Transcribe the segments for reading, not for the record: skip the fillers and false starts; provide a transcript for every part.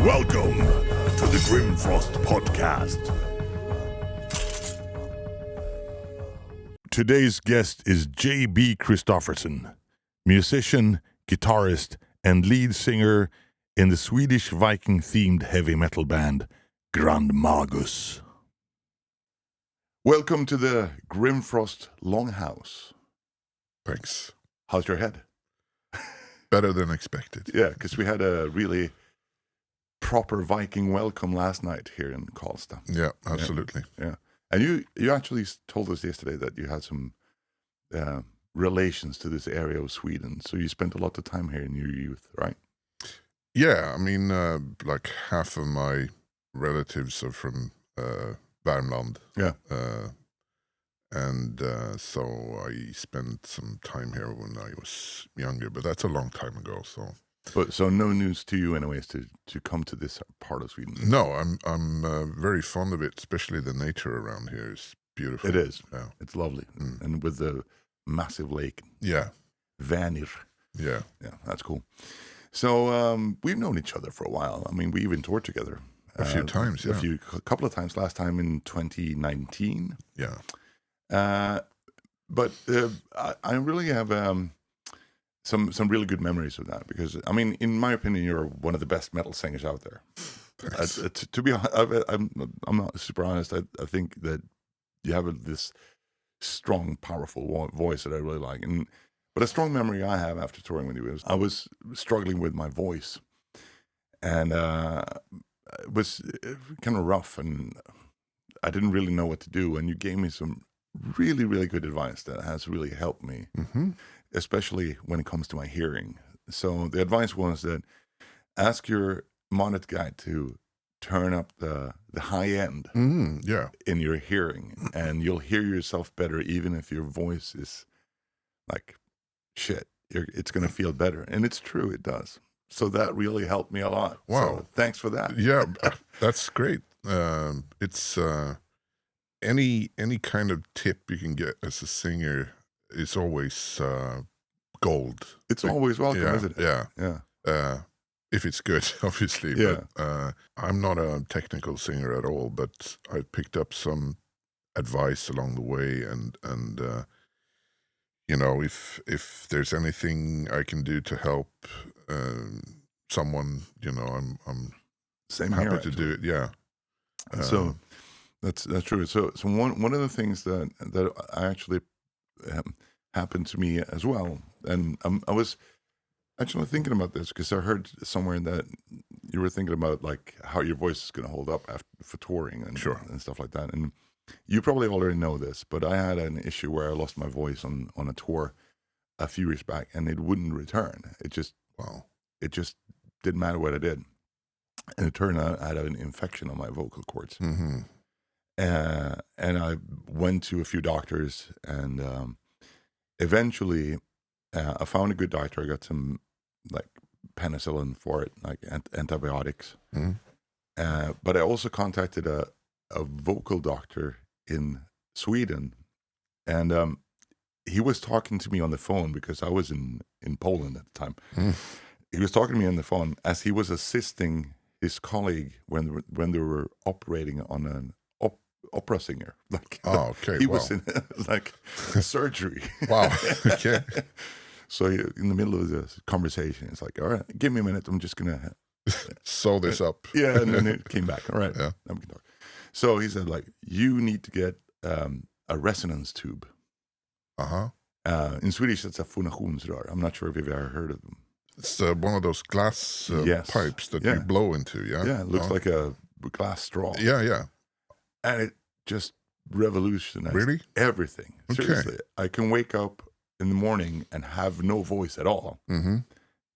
Welcome to the Grimfrost Podcast. Today's guest is J.B. Christofferson, musician, guitarist, and lead singer in the Swedish Viking-themed heavy metal band Grand Magus. Welcome to the Grimfrost Longhouse. Thanks. How's your head? Better than expected. Yeah, because we had a really proper Viking welcome last night here in Karlstad. Yeah, absolutely. Yeah. And you actually told us yesterday that you had some relations to this area of Sweden. So you spent a lot of time here in your youth, right? Yeah, I mean, like half of my relatives are from Värmland. Yeah. And so I spent some time here when I was younger, but that's a long time ago. So no news to you, anyways, to come to this part of Sweden. No, I'm very fond of it, especially the nature around here is beautiful. It is. Yeah. It's lovely, and with the massive lake. Yeah. Vanir. Yeah. Yeah, that's cool. So we've known each other for a while. I mean, we even toured together A few times. Yeah. A couple of times. Last time in 2019. Yeah. But I really have some really good memories of that because, I mean, in my opinion, you're one of the best metal singers out there. To be honest, I'm not super honest. I think that you have this strong, powerful voice that I really like. But a strong memory I have after touring with you is I was struggling with my voice, and it was kind of rough, and I didn't really know what to do. And you gave me some really, really good advice that has really helped me, especially when it comes to my hearing. So the advice was that ask your monitor guy to turn up the high end in your hearing, and you'll hear yourself better even if your voice is like shit. It's going to feel better. And it's true, it does. So that really helped me a lot. Wow. So thanks for that. Yeah, that's great. It's any kind of tip you can get as a singer is always gold. It's always welcome, isn't it? Yeah. If it's good, obviously. Yeah. But I'm not a technical singer at all, but I picked up some advice along the way, and you know, if there's anything I can do to help someone, you know, I'm Same happy here, to actually. do it. Yeah. So that's true. So one of the things that I actually happened to me as well, and I was actually thinking about this because I heard somewhere that you were thinking about like how your voice is going to hold up for touring and stuff like that. And you probably already know this, but I had an issue where I lost my voice on a tour a few years back, and it wouldn't return. It just didn't matter what I did, and it turned out I had an infection on my vocal cords. And I went to a few doctors, and eventually I found a good doctor. I got some like penicillin for it, like antibiotics. But I also contacted a vocal doctor in Sweden, and he was talking to me on the phone because I was in Poland at the time. He was talking to me on the phone as he was assisting his colleague when they were operating on an opera singer. Like, he was in like surgery. Wow. Okay. So in the middle of the conversation, it's like, all right, give me a minute. I'm just gonna sew this up. Yeah, and then it came back. All right, Yeah. now we can talk. So he said, like, you need to get a resonance tube. In Swedish, it's a fonationsrör. I'm not sure if you've ever heard of them. It's one of those glass pipes that you blow into. Yeah. Yeah, it looks like a glass straw. Yeah. And it just revolutionized everything. Okay. Seriously, I can wake up in the morning and have no voice at all. And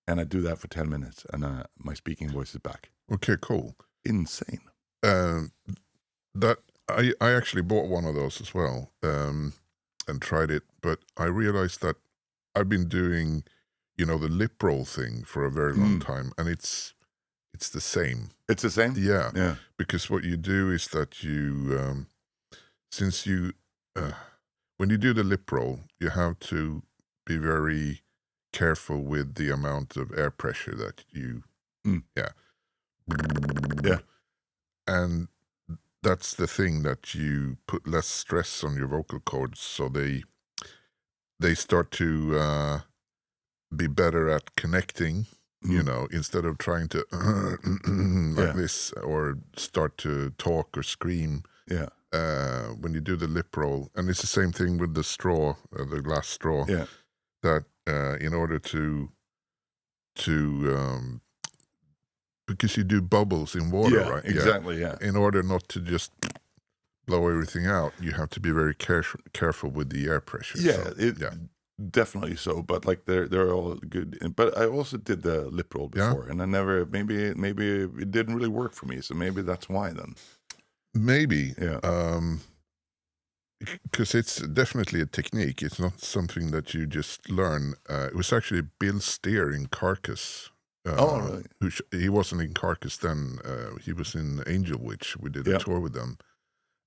I do that for 10 minutes, and my speaking voice is back. Okay, cool. Insane. That I actually bought one of those as well, and tried it, but I realized that I've been doing, you know, the lip roll thing for a very long time, and it's the same. It's the same? Yeah. Because what you do is that you, since you, when you do the lip roll, you have to be very careful with the amount of air pressure that you, Yeah. And that's the thing, that you put less stress on your vocal cords, so they start to be better at connecting, instead of trying to like Yeah. this, or start to talk or scream. Yeah. When you do the lip roll, and it's the same thing with the straw, the glass straw, Yeah. that in order to because you do bubbles in water, Yeah. right? Exactly. Yeah. In order not to just blow everything out, you have to be very careful with the air pressure. Yeah. Yeah. Definitely so. But like they're all good. But I also did the lip roll Yeah. before, and I never maybe it didn't really work for me. So maybe that's why then. Maybe. Yeah. Because it's definitely a technique. It's not something that you just learn. It was actually Bill Steer in Carcass. Oh, really? He wasn't in Carcass then. He was in Angel Witch. We did a Yeah. tour with them.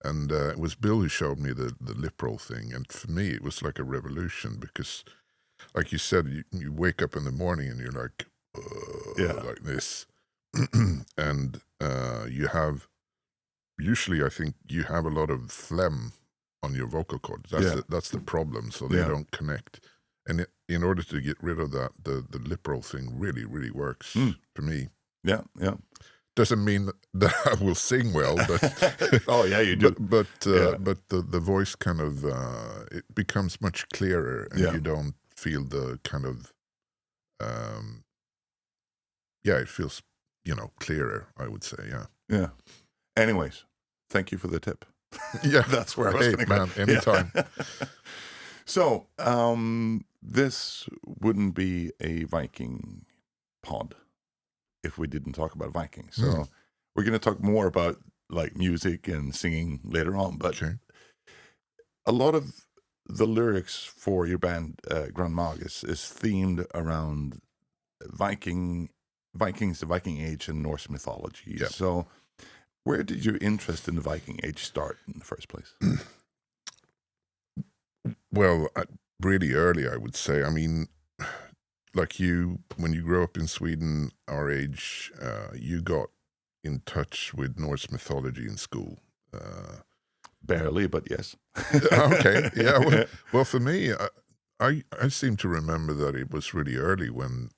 And it was Bill who showed me the lip roll thing. And for me, it was like a revolution because, like you said, you wake up in the morning and you're like, Yeah. like this. And you have, usually I think you have a lot of phlegm on your vocal cords. That's the problem. So they don't connect. And in order to get rid of that, the lip roll thing really, really works for me. Yeah. Yeah. Doesn't mean that I will sing well, but Oh yeah, you do. but Yeah. the voice kind of it becomes much clearer, and Yeah. you don't feel the kind of it feels clearer, I would say. Yeah. Anyways, thank you for the tip. Yeah, That's where I was hey going to man, go. anytime. Yeah. So, this wouldn't be a Viking pod if we didn't talk about Vikings. So, we're going to talk more about like music and singing later on. But Okay. a lot of the lyrics for your band, Grand Magus, is themed around Vikings, the Viking Age, and Norse mythology. Yeah. So, where did your interest in the Viking Age start in the first place? Well, really early, I would say. I mean, like when you grow up in Sweden, our age, you got in touch with Norse mythology in school. Barely, but yes. Okay, yeah. Well, for me, I seem to remember that it was really early when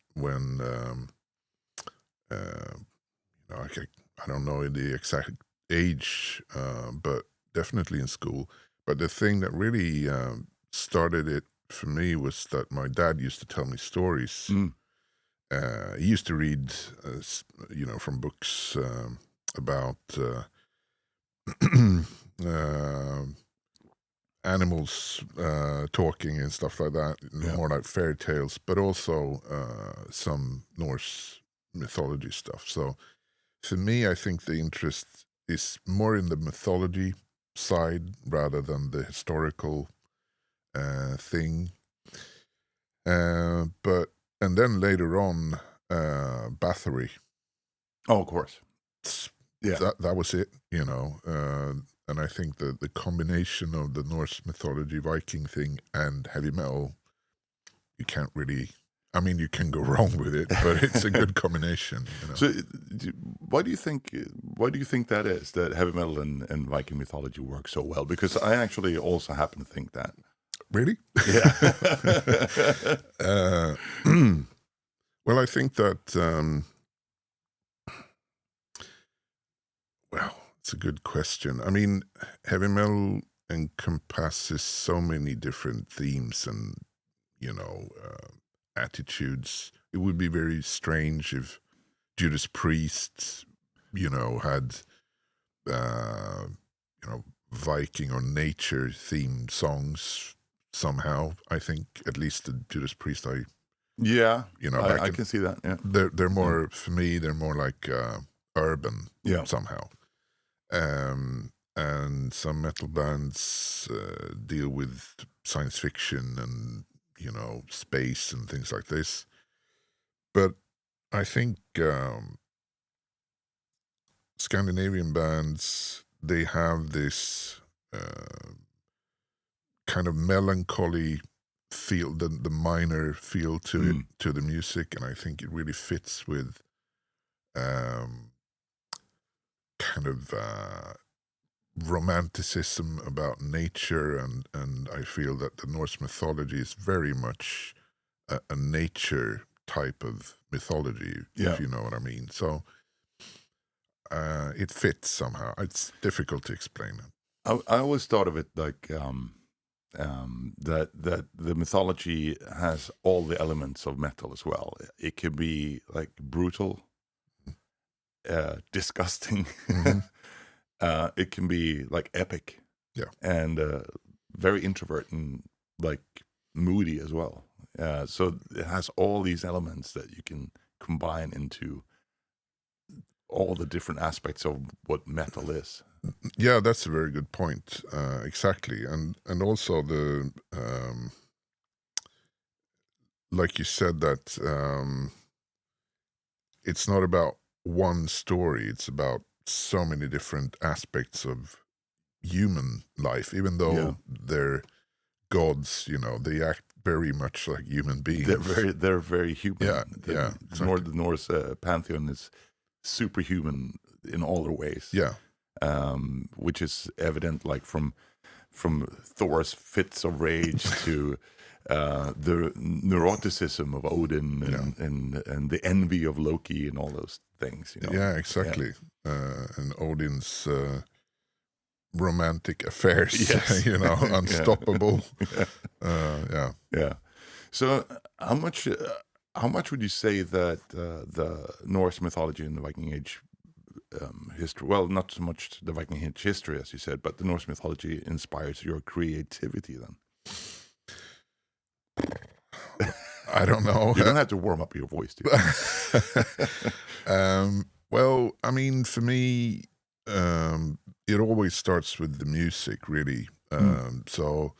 I don't know the exact age, but definitely in school. But the thing that really started it for me was that my dad used to tell me stories. He used to read, from books about animals talking and stuff like that, more like fairy tales, but also some Norse mythology stuff. So for me, I think the interest is more in the mythology side rather than the historical thing. And then later on, Bathory. Oh, of course. Yeah. That was it, and I think the combination of the Norse mythology, Viking thing, and heavy metal, you can't really. I mean, you can go wrong with it, but it's a good combination. So, why do you think that is, that heavy metal and Viking mythology work so well? Because I actually also happen to think that. Really? Yeah. Well, I think that. Well, it's a good question. I mean, heavy metal encompasses so many different themes and attitudes. It would be very strange if Judas Priest, had Viking or nature themed songs somehow. I think at least the Judas Priest, I can see that. Yeah, they're more for me. They're more like urban somehow. And some metal bands deal with science fiction and space and things like this. But I think Scandinavian bands, they have this kind of melancholy feel, the minor feel to it, to the music, and I think it really fits with kind of romanticism about nature, and I feel that the Norse mythology is very much a nature type of mythology, Yeah. if you know what I mean. So it fits somehow. It's difficult to explain. I always thought of it like that the mythology has all the elements of metal as well. It can be like brutal, disgusting. Hmm. It can be like epic Yeah. and very introvert and like moody as well. So it has all these elements that you can combine into all the different aspects of what metal is. Yeah, that's a very good point. Exactly, and also like you said, that it's not about one story. It's about so many different aspects of human life. Even Yeah, though they're gods, they act very much like human beings. they're very human. Yeah, yeah, exactly. The Norse pantheon is superhuman in all their ways, Yeah, which is evident like from Thor's fits of rage to the neuroticism of Odin yeah, and the envy of Loki and all those things. yeah, Yeah. exactly. And Odin's romantic affairs, Yes. Yeah. unstoppable. Yeah. Yeah. Yeah. So how much would you say that the Norse mythology and the Viking Age history, well, not so much the Viking Age history, as you said, but the Norse mythology inspires your creativity then? I don't know. You don't have to warm up your voice, dude. Well, I mean, for me, it always starts with the music, really. So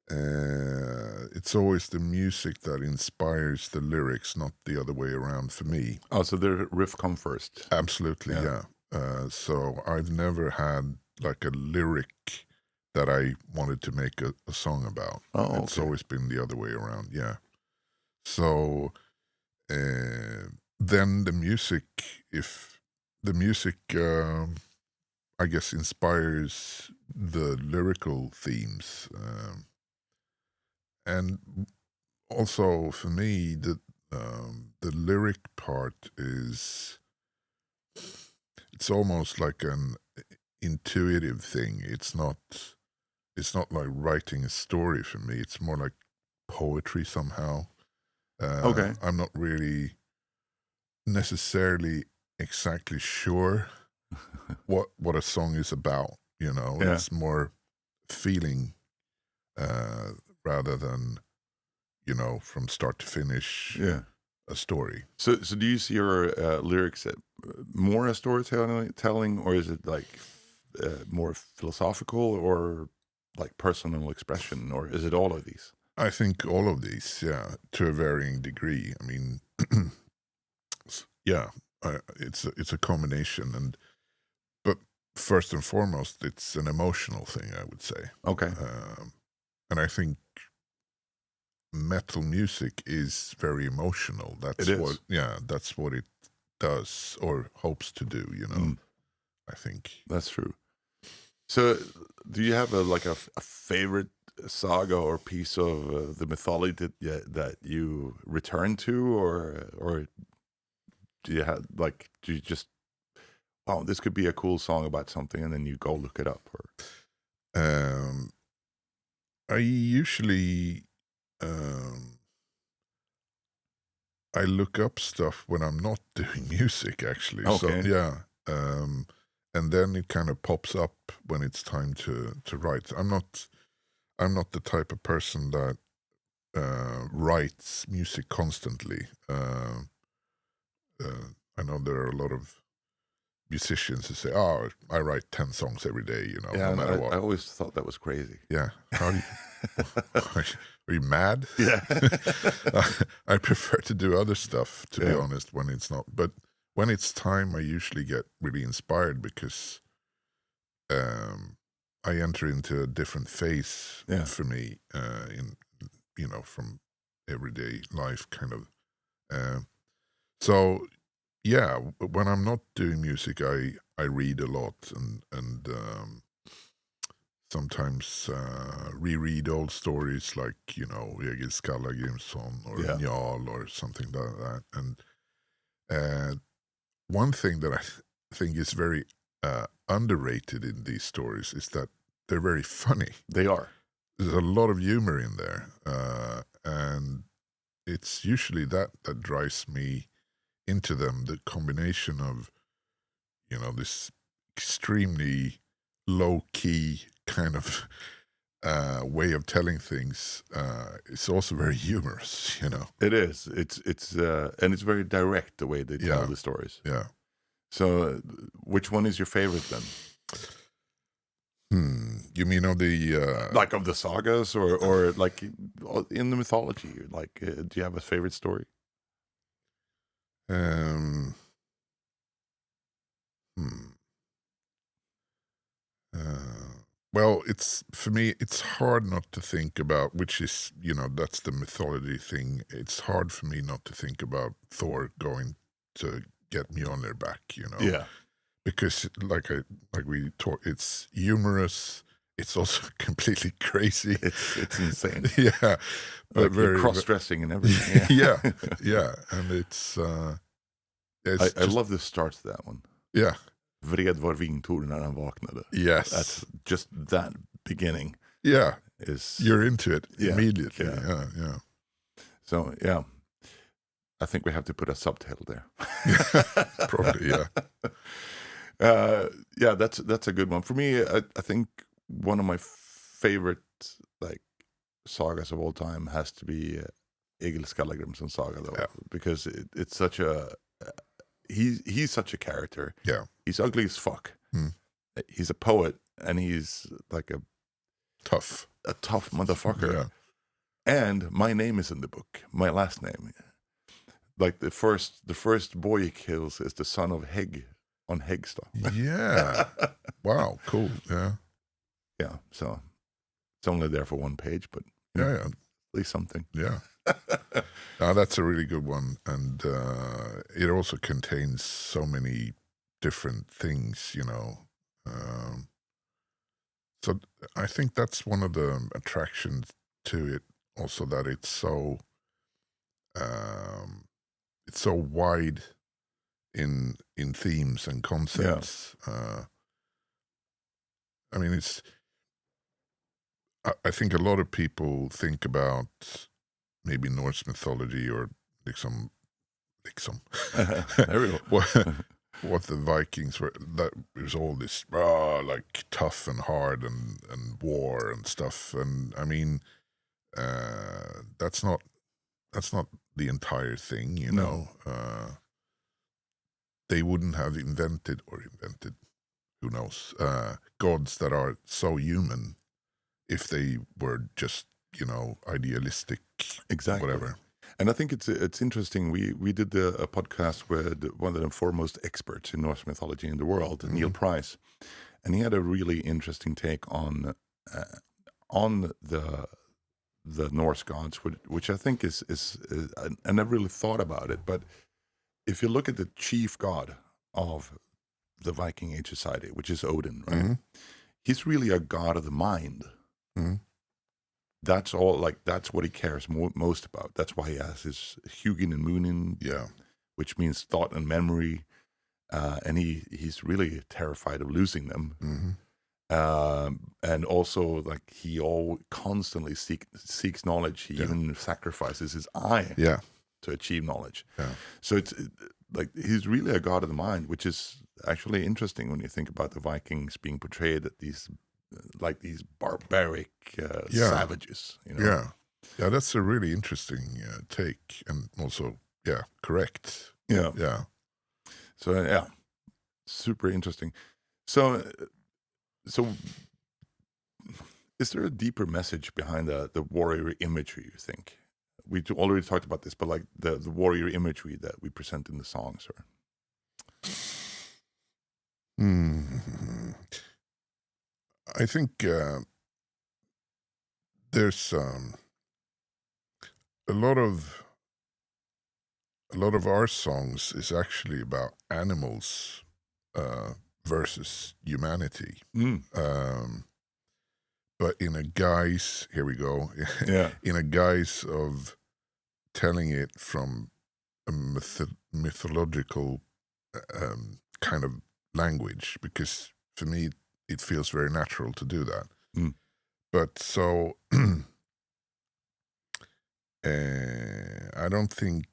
it's always the music that inspires the lyrics, not the other way around for me. Oh, so the riff come first. Absolutely, Yeah. yeah. So I've never had like a lyric that I wanted to make a song about. Oh, It's okay. always been the other way around, yeah. So then the music, if the music, I guess, inspires the lyrical themes, and also for me, the lyric part is, it's almost like an intuitive thing. It's not like writing a story for me. It's more like poetry somehow. Okay. I'm not really necessarily exactly sure what a song is about. Yeah. It's more feeling, uh, rather than from start to finish Yeah. a story. So do you see your lyrics more as storytelling, or is it like more philosophical, or like personal expression, or is it all of these? I think all of these, yeah, to a varying degree. I mean, yeah, it's a combination, but first and foremost, it's an emotional thing, I would say. Okay. And I think metal music is very emotional. It is. That's what it does or hopes to do, Mm, I think. that's true. So, do you have a favorite saga or piece of the mythology that you return to, or do you have do you just, oh, this could be a cool song about something, and then you go look it up? Or Um, I usually, um, I look up stuff when I'm not doing music, actually. So okay, yeah, and then it kind of pops up when it's time to write. I'm not the type of person that writes music constantly. I know there are a lot of musicians who say, "Oh, I write 10 songs every day, yeah, no and matter what." I always thought that was crazy. Yeah, how do you? Are you mad? Yeah. I prefer to do other stuff, to be Yeah. honest, when it's not. But when it's time, I usually get really inspired because um, I enter into a different phase Yeah. for me, from everyday life, kind of. Uh, so yeah, when I'm not doing music, I read a lot and sometimes reread old stories like Egil Skallagrimsson or Yeah, Njal or something like that. And uh, one thing that think is very underrated in these stories is that they're very funny. they are. There's a lot of humor in there, and it's usually that drives me into them. The combination of this extremely low key kind of way of telling things is also very humorous. It is. It's and it's very direct the way they tell Yeah, the stories. yeah. So, which one is your favorite then? You mean of the Like of the sagas, or like in the mythology? Like, do you have a favorite story? um, hmm, uh, well, it's for me. It's hard not to think about, which is that's the mythology thing. It's hard for me not to think about Thor going to get Mjolnir back. Yeah, Because like we talked, it's humorous. It's also completely crazy. it's insane. Yeah, but Like very, cross dressing and everything. yeah, Yeah, yeah, and it's I just love the start to that one. yeah, Vred var vingtor när han vaknade. yes, That's just that beginning yeah. is You're into it yeah, immediately. yeah. Yeah, yeah, So yeah, I think we have to put a subtitle there. probably. Yeah, Yeah, that's a good one for me. I think one of my favorite like sagas of all time has to be Egil Skallagrimsson saga, though, yeah, because it's such a he's such a character. yeah. He's ugly as fuck. Mm. He's a poet, and he's like Tough. a tough motherfucker. Yeah, And my name is in the book. My last name, like the first boy he kills is the son of Heg on Hegstad. yeah. Wow, cool. Yeah, Yeah, so it's only there for one page, but yeah, yeah, at least something. yeah. Now that's a really good one, and it also contains so many different things. Um, so I think that's one of the attractions to it. Also, that um, it's so wide in themes and Yeah, concepts. I mean, I think a lot of people think about maybe Norse mythology or liksom there we go. what what the Vikings were. That it was all this like tough and hard and war and stuff. And I mean, that's not the entire thing. No, They wouldn't have invented who knows gods that are so human if they were just idealistic, exactly. whatever. And I think it's interesting. We did a podcast with one of the foremost experts in Norse mythology in the world, Neil Hmm. Price, and he had a really interesting take on the Norse gods, which I think is I never really thought about it, but if you look at the chief god of the Viking Age society, which is Odin, right? Hmm. He's really a god of the mind. Hmm. That's all. Like that's what he cares most about. That's why he has his Hugin and Munin, Yeah, which means thought and memory, and he's really terrified of losing them. hmm, And also, like he all constantly seeks knowledge. He yeah, even sacrifices his eye yeah, to achieve knowledge. yeah, So it's like he's really a god of the mind, which is actually interesting when you think about the Vikings being portrayed at these like these barbaric yeah, savages. yeah, yeah. That's a really interesting take, and also, yeah, correct. Yeah. Yeah. So yeah, super interesting. So so is there a deeper message behind the warrior imagery? You think already talked about this, but like the warrior imagery that we present in the songs, or Hmm. I think there's a lot of a lot of our songs is actually about animals uh, versus humanity. Mm. But in a guise, here we go, Yeah. in a guise of telling it from a mythological kind of language, because for me it feels very natural to do that. Mm. But so I don't think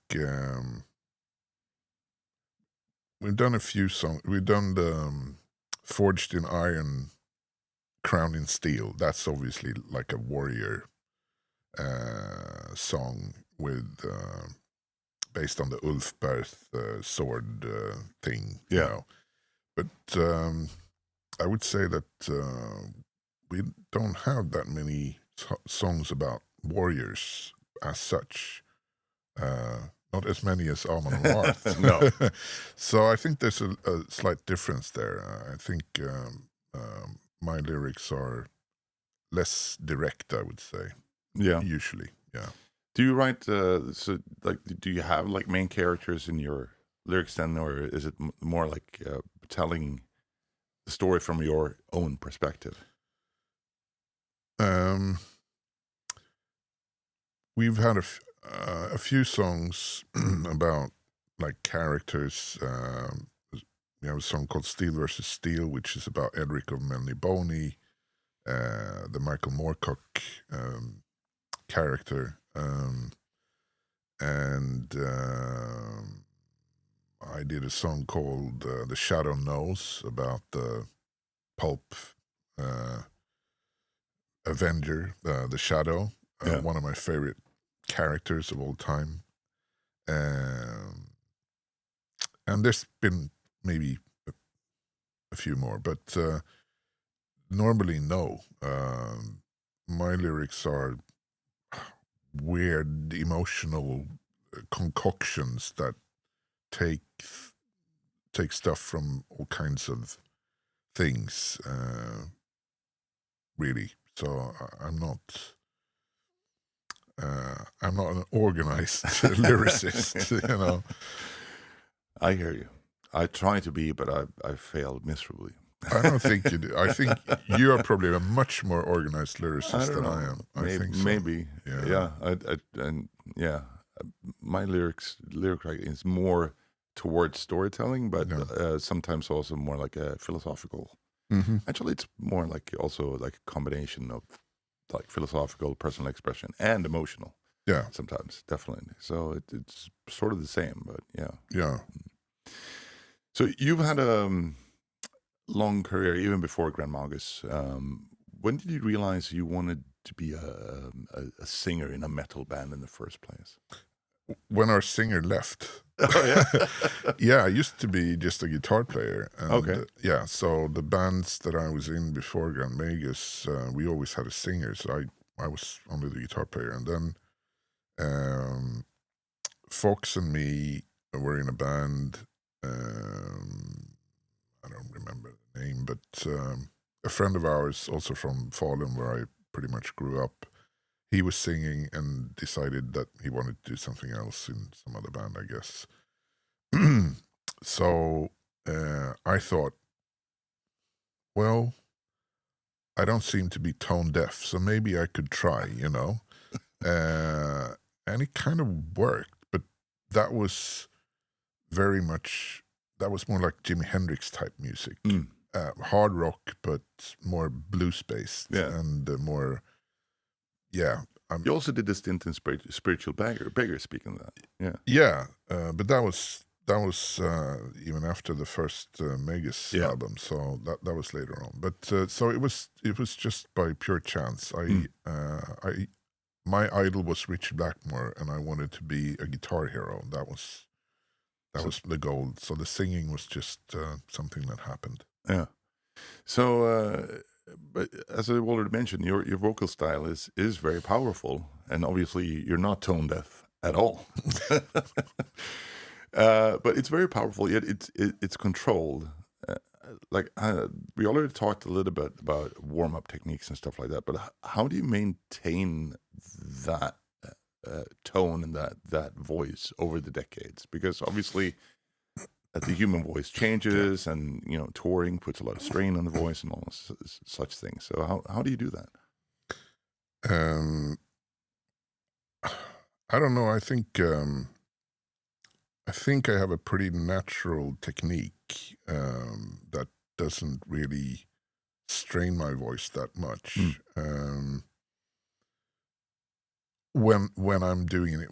we've done a few songs. We've done the Forged in Iron, Crowned in Steel. That's obviously like a warrior song with based on the Ulfberth sword thing, you Yeah. know. But I would say that we don't have that many songs about warriors as such. Not as many as Amon Amarth. No. So I think there's a slight difference there. I think my lyrics are less direct, I would say, Yeah. usually. Yeah. Do you write so like do you have like main characters in your lyrics then, or is it more like telling the story from your own perspective? Um, we've had a few songs about like characters. We have a song called Steel versus Steel, which is about Edric of Melnibone, the Michael Moorcock character. And I did a song called The Shadow Knows about the pulp Avenger, the Shadow, Yeah. one of my favorite characters of all time. And there's been maybe a few more, but normally no. My lyrics are weird emotional concoctions that take stuff from all kinds of things, really. So I'm not an organized lyricist, you know. I hear you. I try to be, but I failed miserably. I don't think you do. I think you are probably a much more organized I lyricist don't than know. I am. I think so. Maybe. Yeah. Yeah. And yeah, my lyric writing is more towards storytelling, but Yeah. sometimes also more like a philosophical. Mm-hmm. Actually, it's more like also like a combination of like philosophical, personal expression, and emotional. Yeah. Sometimes, definitely. So it's sort of the same, but yeah. Yeah. So you've had a long career even before Grand Magus. When did you realize you wanted to be a singer in a metal band in the first place? When our singer left. Oh yeah. Yeah, I used to be just a guitar player. And Okay. yeah, so the bands that I was in before Grand Magus, we always had a singer. So I was only the guitar player. And then Fox and me were in a band. I don't remember the name, but a friend of ours, also from Falun, where I pretty much grew up, he was singing and decided that he wanted to do something else in some other band, I guess. So I thought, well, I don't seem to be tone deaf, so maybe I could try, you know. And it kind of worked, but that was very much, that was more like Jimi Hendrix type music. Mm. Hard rock, but more blues based Yeah. and more, yeah. You also did a stint in spiritual beggar. Speaking of that, yeah. Yeah, but that was even after the first Magus Yeah. album, so that was later on. But so it was just by pure chance. My idol was Richie Blackmore, and I wanted to be a guitar hero. That was the goal. So the singing was just something that happened. Yeah. So, but as I already mentioned, your vocal style is very powerful, and obviously you're not tone deaf at all. But it's very powerful. Yet it's controlled. Like we already talked a little bit about warm up techniques and stuff like that. But how do you maintain that tone and that voice over the decades? Because obviously, the human voice Yeah. changes, and touring puts a lot of strain on the voice and all such things. So how do you do that? Um, I don't know. I think I have a pretty natural technique that doesn't really strain my voice that Mm. much. When I'm doing it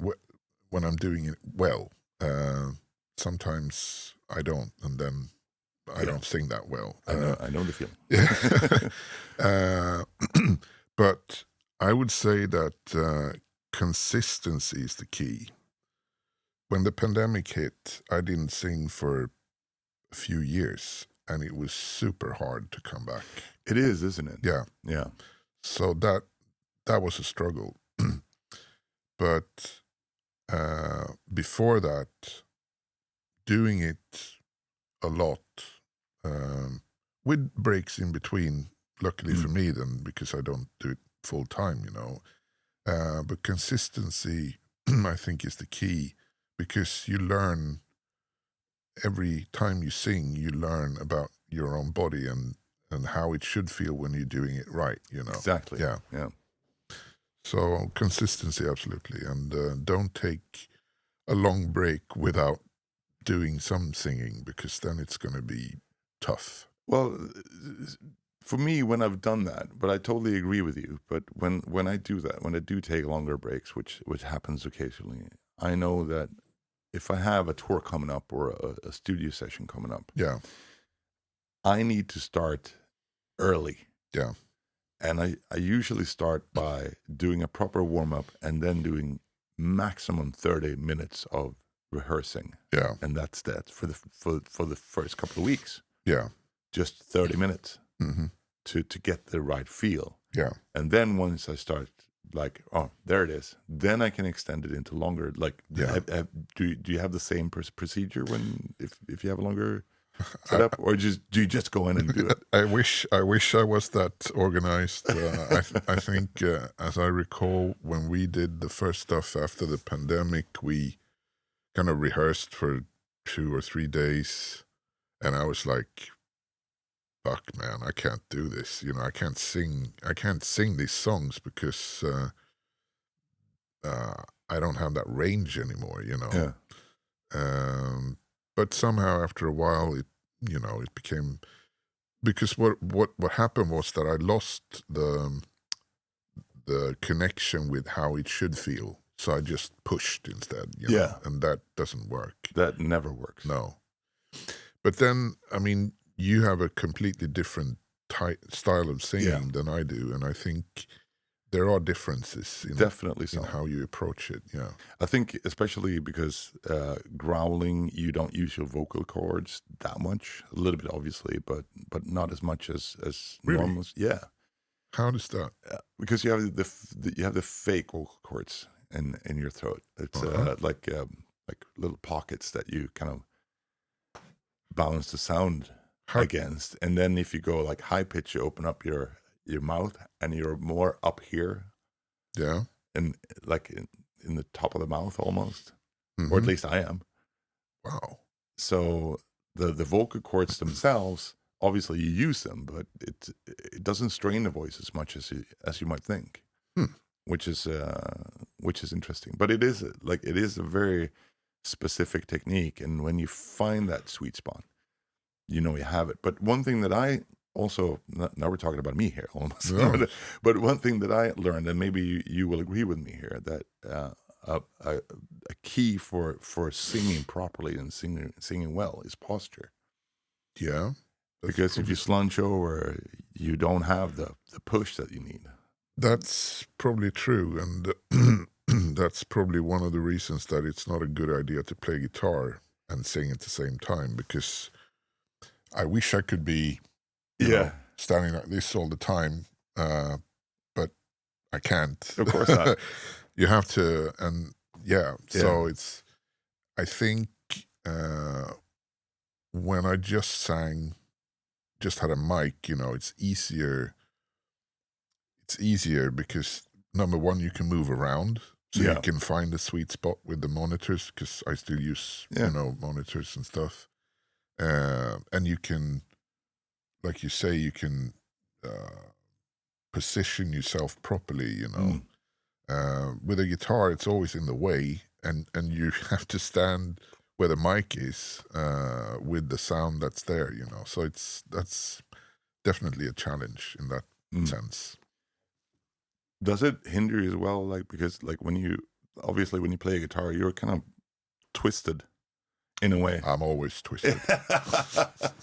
when I'm doing it well. Uh, Sometimes I don't, and then I Yeah, don't sing that well. I know the feeling. Yeah. uh, but I would say that consistency is the key. When the pandemic hit, I didn't sing for a few years, and it was super hard to come back. It is, isn't it? Yeah, Yeah. so that was a struggle. But before that, doing it a lot, um, with breaks in between. Luckily Mm. for me, then, because I don't do it full time, But consistency, I think, is the key, because you learn every time you sing. You learn about your own body and how it should feel when you're doing it right. Exactly. Yeah. Yeah. So consistency, absolutely, and don't take a long break without doing some singing, because then it's going to be tough. Well, for me, when I've done that, but I totally agree with you. But when I do that, when I do take longer breaks, which happens occasionally, I know that if I have a tour coming up or a studio session coming up, Yeah, I need to start early. yeah, And I usually start by doing a proper warm up and then doing maximum 30 minutes of rehearsing. yeah, And that's that for the first couple of weeks. yeah, Just 30 minutes hmm, to get the right feel. yeah, And then once I start, like, oh, there it is, then I can extend it into longer. Like, yeah. do you have the same procedure when if you have a longer I, setup, or do you just go in and do it? I wish I was that organized. I think, as I recall, when we did the first stuff after the pandemic, we kind of rehearsed for 2 or 3 days, and I was like, "Fuck, man, I can't do this. I can't sing. I can't sing these songs because I don't have that range anymore." Yeah. Um, but somehow, after a while, it became, because what happened was that I lost the connection with how it should feel. So I just pushed instead, Yeah. and that doesn't work. That never works. No. But then, I mean, you have a completely different style of singing than I do, and I think there are differences Definitely in so. how you approach it. Yeah. I think especially because growling, you don't use your vocal cords that much. A little bit, obviously, but not as much as Really? normal. Yeah, How does that? because you have you have the fake vocal cords in your throat. It's Uh-huh. like little pockets that you kind of balance the sound How? against, and then if you go like high pitch, you open up your mouth and you're more up here Yeah. and like in the top of the mouth almost, or at Hmm. least I am. Wow. So the vocal cords themselves, obviously you use them, but it doesn't strain the voice as much as you might think, Hmm. which is interesting. But it is a very specific technique, and when you find that sweet spot, you have it. But one thing that I also, now we're talking about me here almost, Yeah. but one thing that I learned, and maybe you will agree with me here, that a key for singing properly and singing well is posture. Yeah. That's Because if you probably slunch over, you don't have the push that you need. that's probably true, and that's probably one of the reasons that it's not a good idea to play guitar and sing at the same time, because I wish I could be, Yeah, standing like this all the time, but I can't. of course not. You have to, and yeah, Yeah, so I think, uh, when I just had a mic, it's easier because, number one, you can move around, So you Yeah. can find the sweet spot with the monitors, because I still use, Yeah. monitors and stuff. And you can, like you say, you can position yourself properly, Mm. With a guitar, it's always in the way, and you have to stand where the mic is, with the sound that's there, So that's definitely a challenge in that Mm. sense. Does it hinder you as well? Like, because like when you play a guitar, you're kind of twisted in a way. I'm always twisted. Fuck.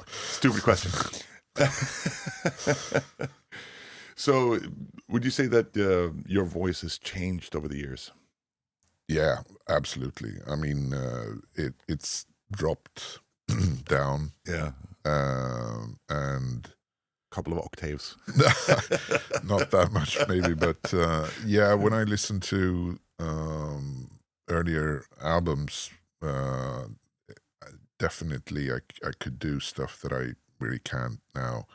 Stupid question. So, would you say that your voice has changed over the years? Yeah, absolutely. I mean, it's dropped down, Yeah, and a couple of octaves. not that much maybe, but yeah, when I listen to earlier albums, definitely I could do stuff that I really can't now.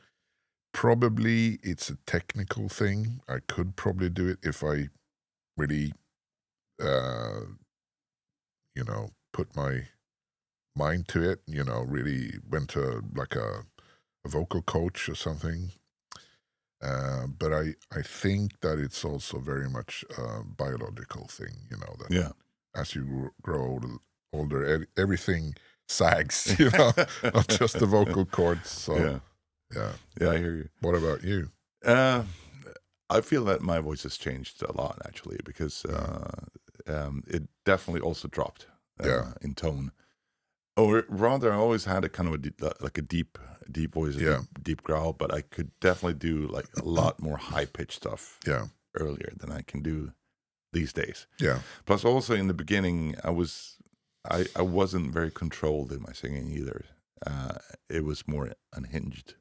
Probably it's a technical thing. I could probably do it if I really, uh, put my mind to it, really went to like a vocal coach or something. But I think that it's also very much a biological thing, that Yeah. as you grow older, everything sags, not just the vocal cords. So, Yeah. yeah. Yeah, I hear you. What about you? Uh, I feel that my voice has changed a lot actually because it definitely also dropped Yeah. in tone. Or rather, I always had a kind of like a deep voice, a Yeah. deep growl, but I could definitely do like a lot more high pitched stuff Yeah. earlier than I can do these days. Yeah. Plus, also in the beginning, I wasn't very controlled in my singing either. It was more unhinged.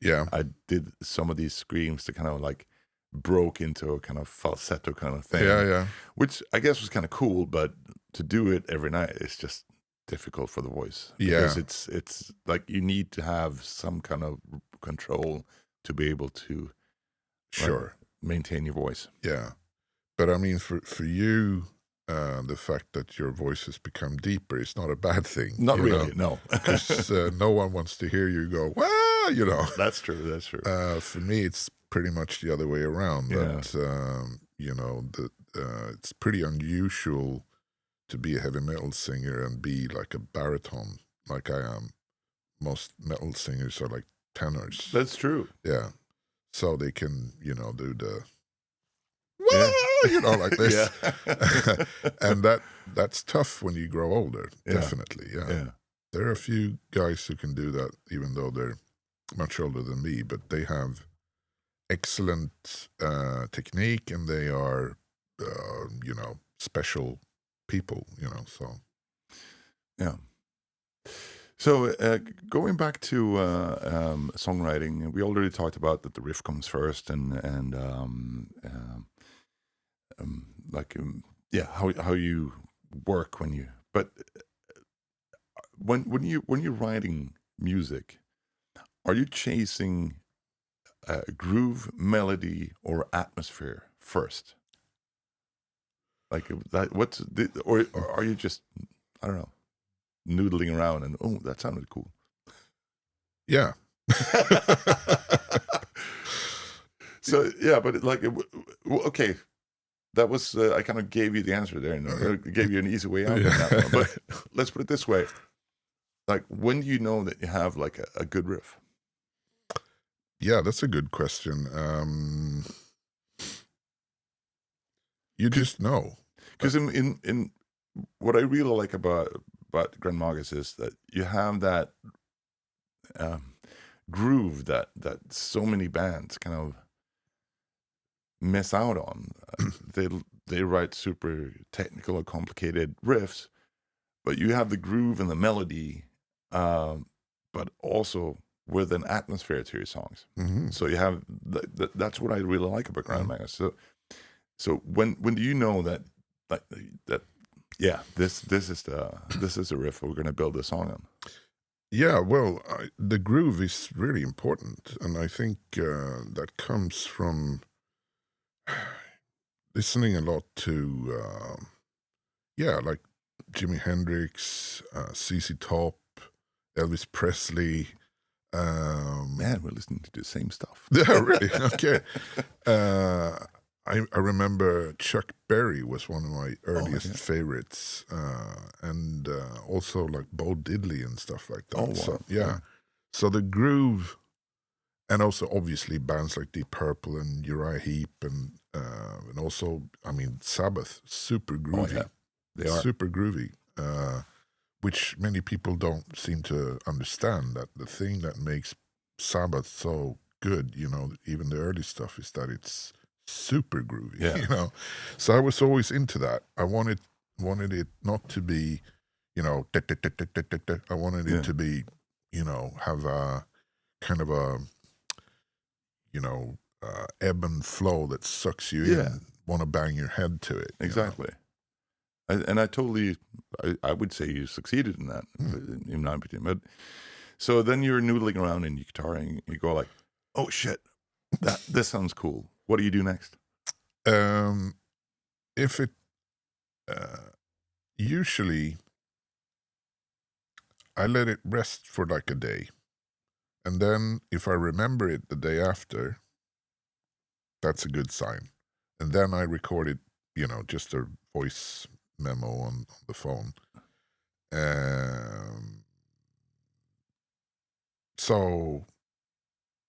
Yeah. I did some of these screams that kind of like broke into a kind of falsetto kind of thing, Yeah. Yeah. which I guess was kind of cool, but to do it every night is just difficult for the voice because Yeah. it's like you need to have some kind of control to be able to like Sure. maintain your voice. Yeah. But I mean, for you, the fact that your voice has become deeper is not a bad thing, Not really, no. because no one wants to hear you go, well, That's true. That's true. For me, it's pretty much the other way around. Yeah. That it's pretty unusual to be a heavy metal singer and be like a baritone, like I am. Most metal singers are like tenors. That's true. Yeah, so they can do the Yeah. like this. Yeah. And that's tough when you grow older. Yeah. Definitely, yeah. Yeah. There are a few guys who can do that, even though they're much older than me, but they have excellent technique, and they are, special people, so. Yeah. So going back to songwriting, we already talked about that the riff comes first, and like yeah, how you work when you. But when you're writing music, are you chasing groove, melody, or atmosphere first? Like that, or are you just, I don't know, noodling around and oh, that sounded cool. Yeah. So yeah, but okay, that was I kind of gave you the answer there, and gave you an easy way out on that one. But let's put it this way: like, when do you know that you have like a good riff? Yeah, that's a good question. You just know. Because in what I really like about Grand Magus is that you have that groove that so many bands kind of miss out on. They write super technical or complicated riffs, but you have the groove and the melody, but also with an atmosphere to your songs. Mhm. So you have that's what I really like about Grand Magus. So when do you know that that yeah, this is a riff we're going to build a song on? Yeah, well, the groove is really important, and I think that comes from listening a lot to, like Jimi Hendrix, CC Top, Elvis Presley. Man, we're listening to the same stuff. Yeah, really? Okay. I remember Chuck Berry was one of my earliest favorites, and also like Bo Diddley and stuff like that. Oh, wow. So, yeah. So the groove, and also obviously bands like Deep Purple and Uriah Heep, and also, I mean, Sabbath, super groovy. Oh, yeah. They are. Super groovy, which many people don't seem to understand, that the thing that makes Sabbath so good, even the early stuff, is that it's super groovy, Yeah. So I was always into that. I wanted it not to be, I wanted it to be, have a kind of a, ebb and flow that sucks you in, want to bang your head to it. Exactly. And I totally, I would say you succeeded in that, in my opinion. But so then you're noodling around in your guitar and you go like, oh shit, this sounds cool. What do you do next? If it, usually I let it rest for like a day. And then if I remember it the day after, that's a good sign. And then I record it, just a voice memo on the phone. So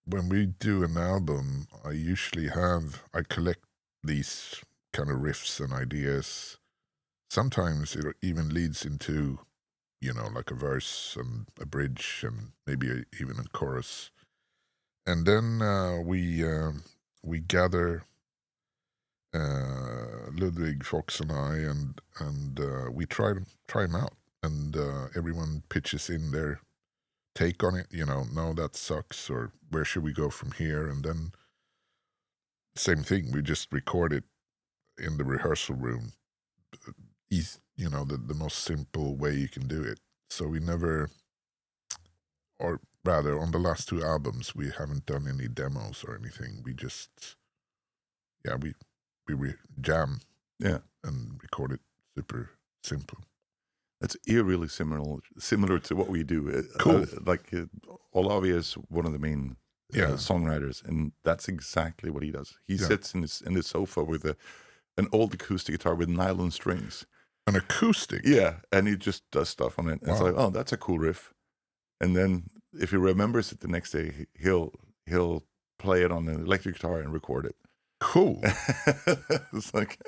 when we do an album, I collect these kind of riffs and ideas. Sometimes it even leads into, like a verse and a bridge and maybe even a chorus. And then we gather, Ludwig, Fox, and I, and we try them out, and everyone pitches in their take on it. No, that sucks, or where should we go from here? And then same thing, we just record it in the rehearsal room. The most simple way you can do it. So we never, or rather, on the last two albums, we haven't done any demos or anything. We just, we jam, and record it super simple. It's eerily similar to what we do. Cool. Olavi is one of the main songwriters, and that's exactly what he does. He sits in the sofa with an old acoustic guitar with nylon strings. An acoustic? Yeah, and he just does stuff on it. Wow. It's like, oh, that's a cool riff. And then if he remembers it the next day, he'll play it on an electric guitar and record it. Cool. It's like,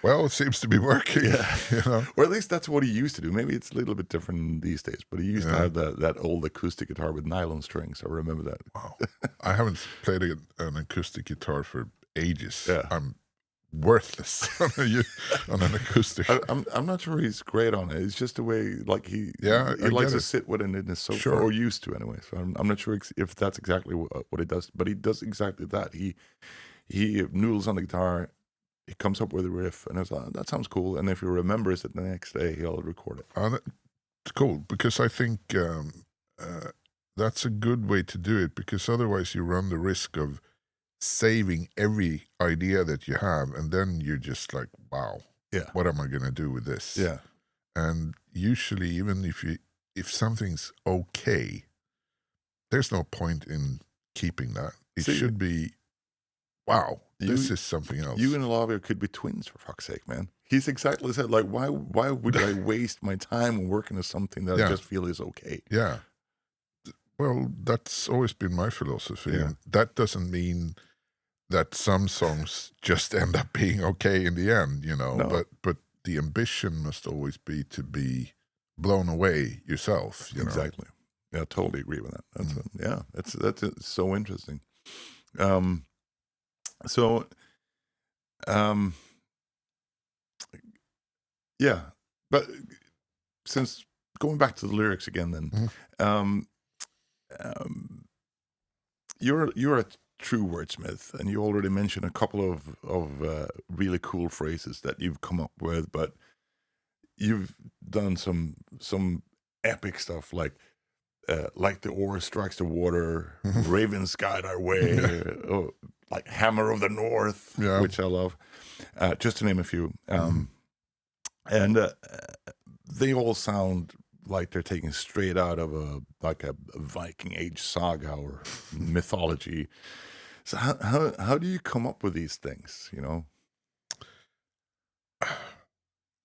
well, it seems to be working. Yeah. Or at least that's what he used to do. Maybe it's a little bit different these days, but he used to have that old acoustic guitar with nylon strings. I remember that. Wow. I haven't played an acoustic guitar for ages. Yeah. I'm worthless on an acoustic. I'm not sure he's great on it. It's just the way, like he likes to sit with it in his sofa, or used to anyway. So I'm not sure if that's exactly what he does, but he does exactly that. He noodles on the guitar, he comes up with a riff, and it's like, that sounds cool. And if he remembers it the next day, he'll record it. It's cool, because I think that's a good way to do it, because otherwise you run the risk of saving every idea that you have, and then you're just like, wow, what am I going to do with this? Yeah. And usually, even if something's okay, there's no point in keeping that. It should be, wow, this is something else. You and Olavi could be twins, for fuck's sake, man. He's exactly said, like, why would I waste my time working on something that I just feel is okay? Yeah. Well, that's always been my philosophy. And that doesn't mean that some songs just end up being okay in the end, No. But the ambition must always be to be blown away yourself. Exactly. Yeah, I totally agree with that. That's so interesting. But since going back to the lyrics again, then, you're a true wordsmith, and you already mentioned a couple of really cool phrases that you've come up with, but you've done some epic stuff like the oar strikes the water, ravens guide our way. like Hammer of the North, Yeah. which I love, just to name a few. Mm-hmm. And they all sound like they're taken straight out of a Viking age saga or mythology. So how do you come up with these things? You know?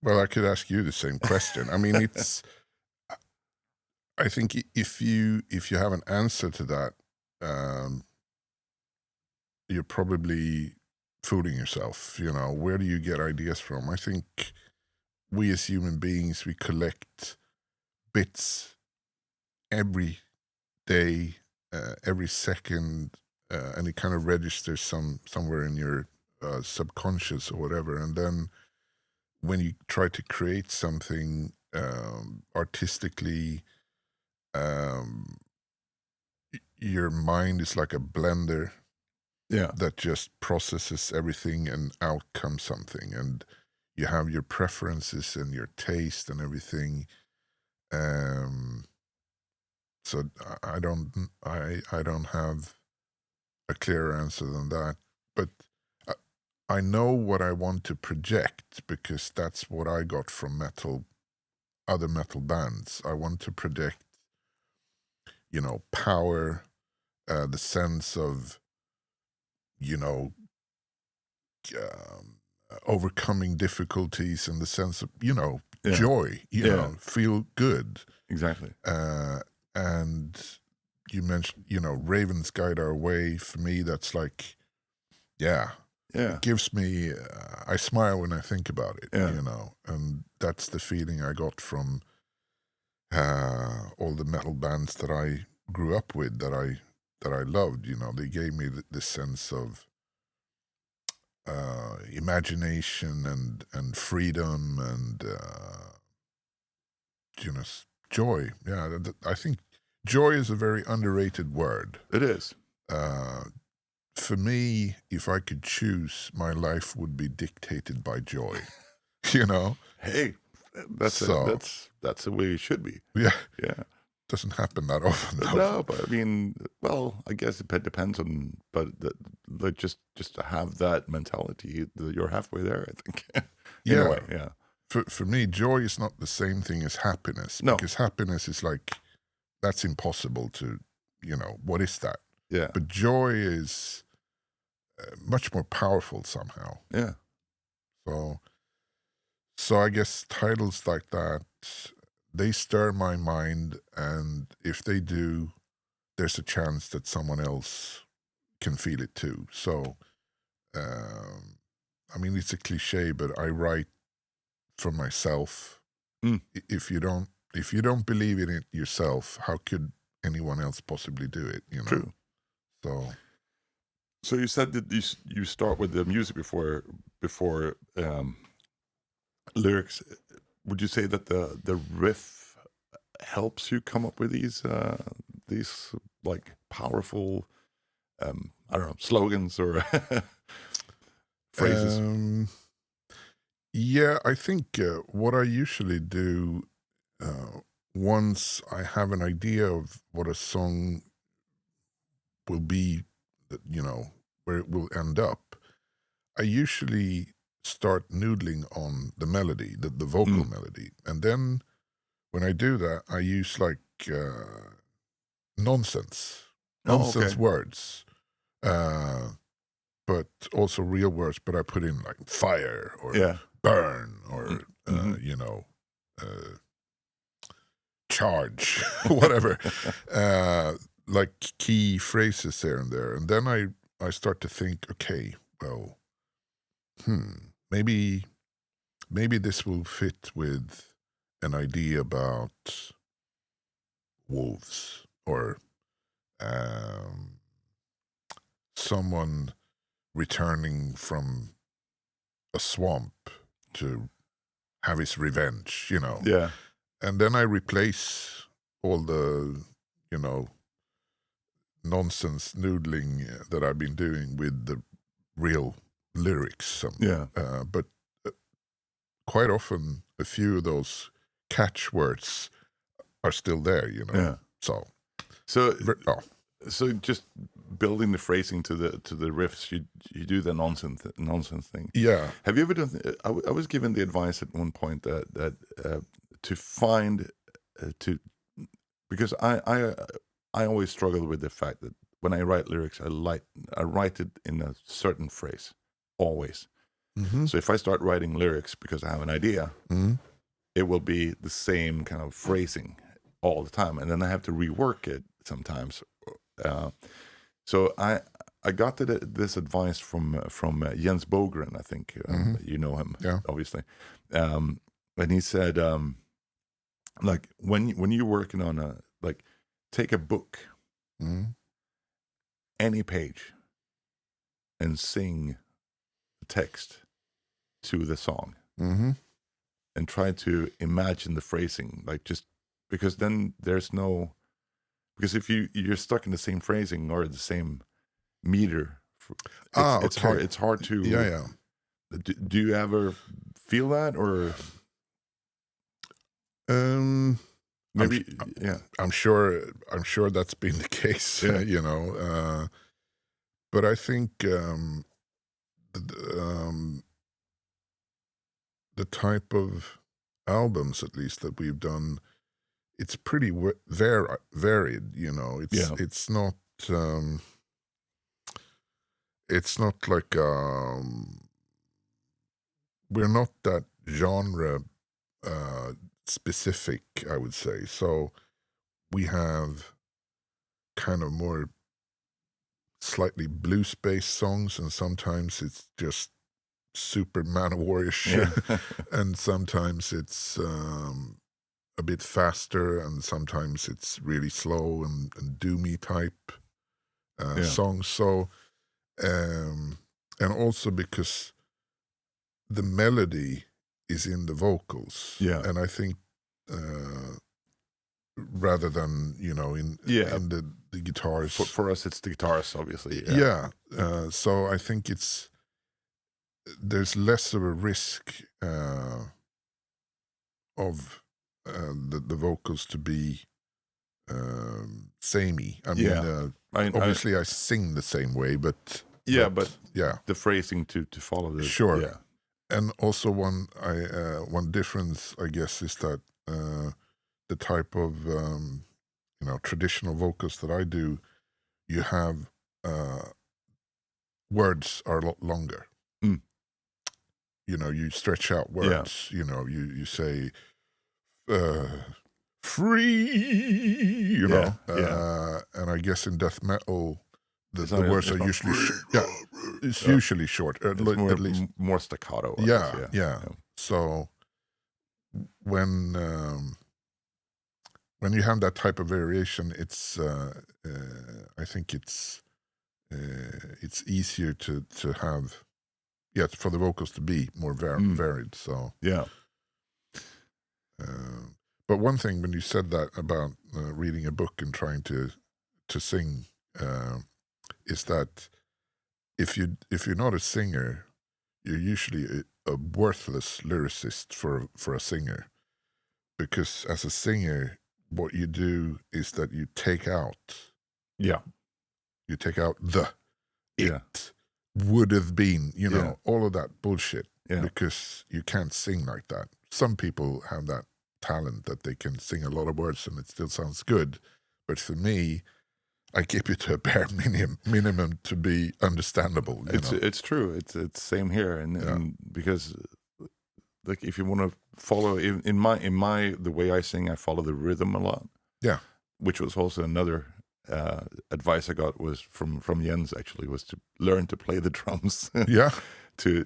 Well, I could ask you the same question. I mean, it's. I think if you have an answer to that, you're probably fooling yourself. You know, where do you get ideas from? I think we as human beings, we collect bits every day, every second, and it kind of registers somewhere in your subconscious or whatever. And then when you try to create something artistically, um, your mind is like a blender Yeah. that just processes everything and out comes something. And you have your preferences and your taste and everything. So I don't have a clearer answer than that. But I, I know what I want to project because that's what I got from other metal bands. I want to project, power, the sense of, you know, um, overcoming difficulties and the sense of, Yeah. joy, Yeah. feel good. Exactly. And you mentioned, Ravens Guide Our Way. For me, that's like, yeah, Yeah. it gives me, I smile when I think about it, Yeah. and that's the feeling I got from all the metal bands that I grew up with that I loved. They gave me this sense of imagination and freedom and joy. Yeah, I think joy is a very underrated word. It is. For me, if I could choose, my life would be dictated by joy. you know, Hey, that's so that's the way it should be. yeah, Yeah. doesn't happen that often though. No, but I mean, well, I guess it depends on, but just to have that mentality, you're halfway there, I think. In a Yeah, way, yeah. for me, joy is not the same thing as happiness No, because happiness is like that's impossible to, what is that? yeah, But joy is much more powerful somehow. yeah, So, I guess titles like that, they stir my mind, and if they do, there's a chance that someone else can feel it too. So, um, I mean, it's a cliche, but I write for myself. mm, If you don't believe in it yourself, how could anyone else possibly do it? true. So So you said that you start with the music before lyrics. Would you say that the riff helps you come up with these like powerful I don't know, slogans or phrases? yeah, I think what I usually do once I have an idea of what a song will be, where it will end up, I usually start noodling on the melody, the vocal Mm. melody. And then when I do that, I use like nonsense, Oh, okay. words, but also real words. But I put in like fire or Yeah. burn or, Mm-hmm. uh, charge, whatever, like key phrases here and there. And then I start to think, okay, well, maybe this will fit with an idea about wolves or um, someone returning from a swamp to have his revenge. Yeah. And then I replace all the, you know, nonsense noodling that I've been doing with the real lyrics. Yeah. But quite often, a few of those catchwords are still there. Yeah. So, So oh, so just building the phrasing to the riffs, you do the nonsense thing. Yeah. Have you ever done? I was given the advice at one point that to find to because I always struggle with the fact that when I write lyrics, I write it in a certain phrase, always. Mm-hmm. So if I start writing lyrics because I have an idea, it will be the same kind of phrasing all the time, and then I have to rework it sometimes. So I got this advice from Jens Bogren. I think you know him, obviously, and he said, like when you're working on take a book, any page, and sing the text to the song, and try to imagine the phrasing, like just because then there's no. Because if you're stuck in the same phrasing or the same meter, it's hard. It's hard to. Yeah. Do you ever feel that, or maybe? I'm sure that's been the case. Yeah. But I think the type of albums, at least that we've done, it's pretty varied. It's not like we're not that genre specific, I would say. So we have kind of more slightly blues-based songs, and sometimes it's just super man-o'-war-ish, and sometimes it's a bit faster, and sometimes it's really slow and doomy type songs. So, and also because the melody is in the vocals, and I think rather than in the guitars. For us, it's the guitars, obviously. So I think there's less of a risk of the vocals to be samey. I mean, obviously I sing the same way, but the phrasing to follow the sure. And also one difference, I guess, is that the type of traditional vocals that I do, you have words are a lot longer. You stretch out words. You say free. And I guess in death metal, the words are usually it's usually short. At least more staccato. Yeah. So when you have that type of variation, it's I think it's easier to have for the vocals to be more varied. So but one thing when you said that about reading a book and trying to sing is that if you're not a singer, you're usually a worthless lyricist for a singer, because as a singer, what you do is that you take out the it would have been, all of that bullshit, because you can't sing like that. Some people have that talent that they can sing a lot of words and it still sounds good, but for me, I keep it to a bare minimum to be understandable. It's true. It's same here, and because like if you want to follow in my the way I sing, I follow the rhythm a lot. Yeah, which was also another advice I got was from Jens, actually, was to learn to play the drums. to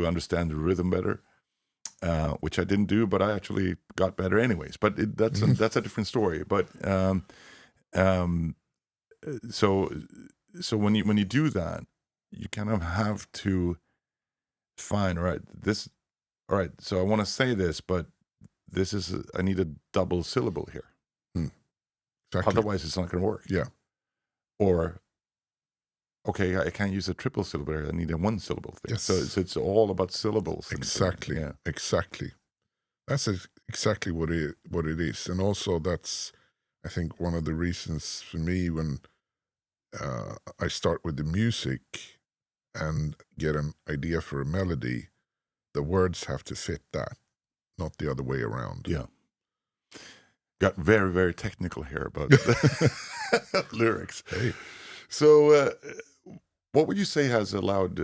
understand the rhythm better, which I didn't do, but I actually got better anyways. But that's a different story. But so when you do that, you kind of have to find, all right, so I want to say this, but I need a double syllable here. Exactly. Otherwise it's not going to work. Or okay, I can't use a triple syllable here. I need a one syllable thing. Yes. So it's all about syllables. Exactly. Exactly. That's exactly what it is. And also that's, I think, one of the reasons for me when I start with the music and get an idea for a melody, the words have to fit that, not the other way around. Yeah. Got very, very technical here about lyrics. Hey. So, what would you say has allowed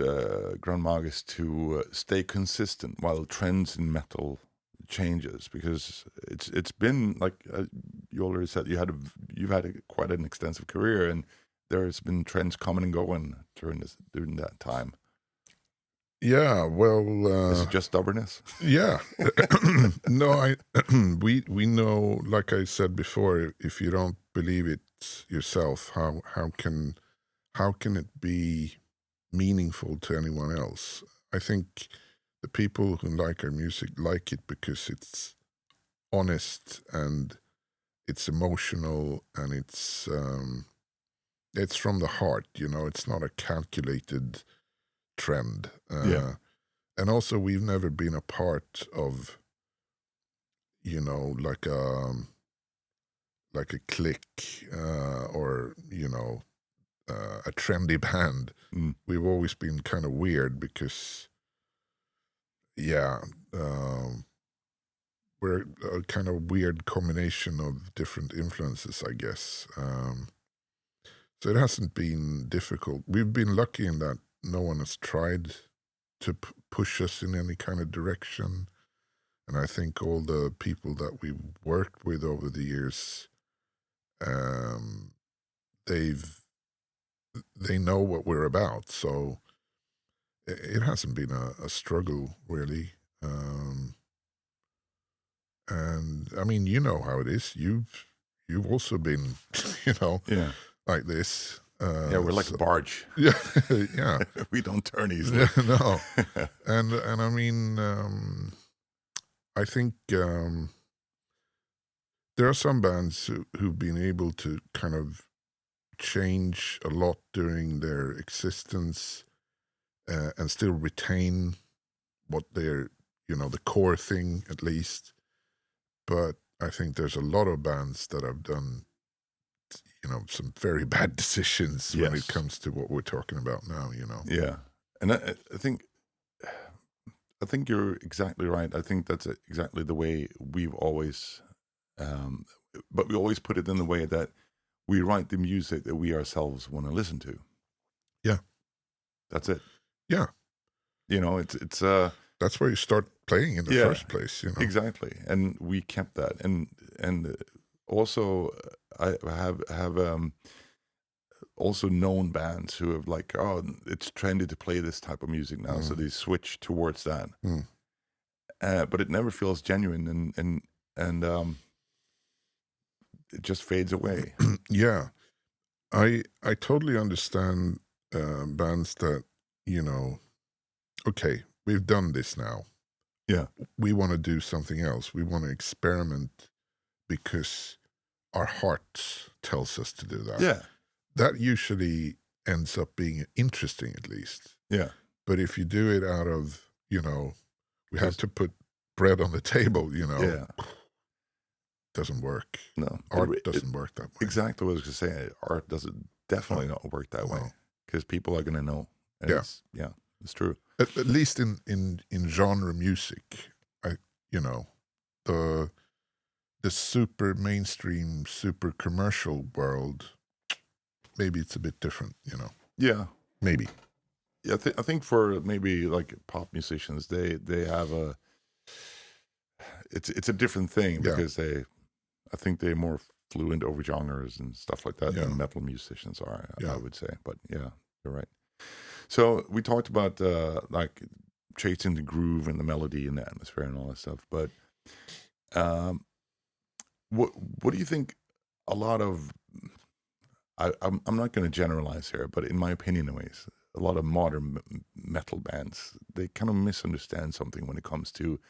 Grand Magus to stay consistent while trends in metal changes? Because it's been like you already said, you've had quite an extensive career, and there's been trends coming and going during that time. Yeah, well, Is it just stubbornness? yeah. No, we know, like I said before, if you don't believe it yourself, how can it be meaningful to anyone else? I think the people who like our music like it because it's honest and it's emotional and it's from the heart, you know, it's not a calculated trend. Yeah. And also we've never been a part of, you know, like a clique or, you know, a trendy band. Mm. We've always been kind of weird because, yeah, we're a kind of weird combination of different influences, I guess. So it hasn't been difficult. We've been lucky in that no one has tried to push us in any kind of direction. And I think all the people that we've worked with over the years, um, they know what we're about. So it hasn't been a struggle really. And I mean, you know how it is. You've also been, you know, Yeah. like this. Yeah, we're like a barge. Yeah, yeah, We don't turn easily. no, and I mean, I think there are some bands who've been able to kind of change a lot during their existence and still retain what they're, you know, the core thing at least. But I think there's a lot of bands that have done, you know, some very bad decisions when it Yes. comes to what we're talking about now, you know. Yeah. And I think you're exactly right. I think that's exactly the way we've always, um, but we always put it in the way that we write the music that we ourselves want to listen to. Yeah. That's it. Yeah. You know, it's That's where you start playing in the yeah, first place, you know. exactly. And we kept that. And also I have also known bands who have like, oh, it's trendy to play this type of music now, so they switch towards that. Mm. But it never feels genuine, and it just fades away. Yeah. I totally understand bands that, you know, okay, we've done this now. Yeah, We want to do something else. We want to experiment because our heart tells us to do that. yeah, That usually ends up being interesting, at least. yeah, But if you do it out of, you know, we have Just- to put bread on the table, you know, yeah. doesn't work. No, Art doesn't work that way. exactly what I was going to say. Art doesn't definitely not work that way No. because people are going to know. And Yeah. it's true. At least in genre music, you know, the super mainstream, super commercial world, maybe it's a bit different, you know. Yeah, Maybe. yeah. I think for maybe like pop musicians, they have it's a different thing Yeah. because I think they're more fluent over genres and stuff like that Yeah. than metal musicians are. I Yeah. would say, but yeah, you're right. So we talked about like chasing the groove and the melody and the atmosphere and all that stuff, but um, what do you think? A lot of I'm not going to generalize here, but in my opinion, anyways, a lot of modern metal bands they kind of misunderstand something when it comes to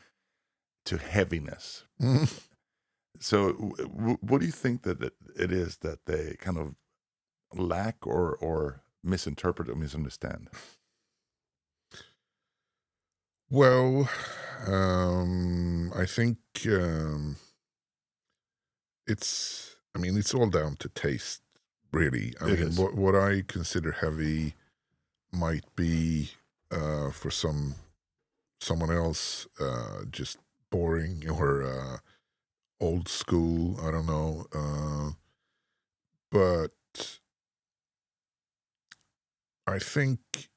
heaviness. Mhm. So, what do you think that it is that they kind of lack or misinterpret or misunderstand? Well, I think I mean, it's all down to taste, really. I It mean, is. what I consider heavy might be for someone else just boring or old school. I don't know, but I think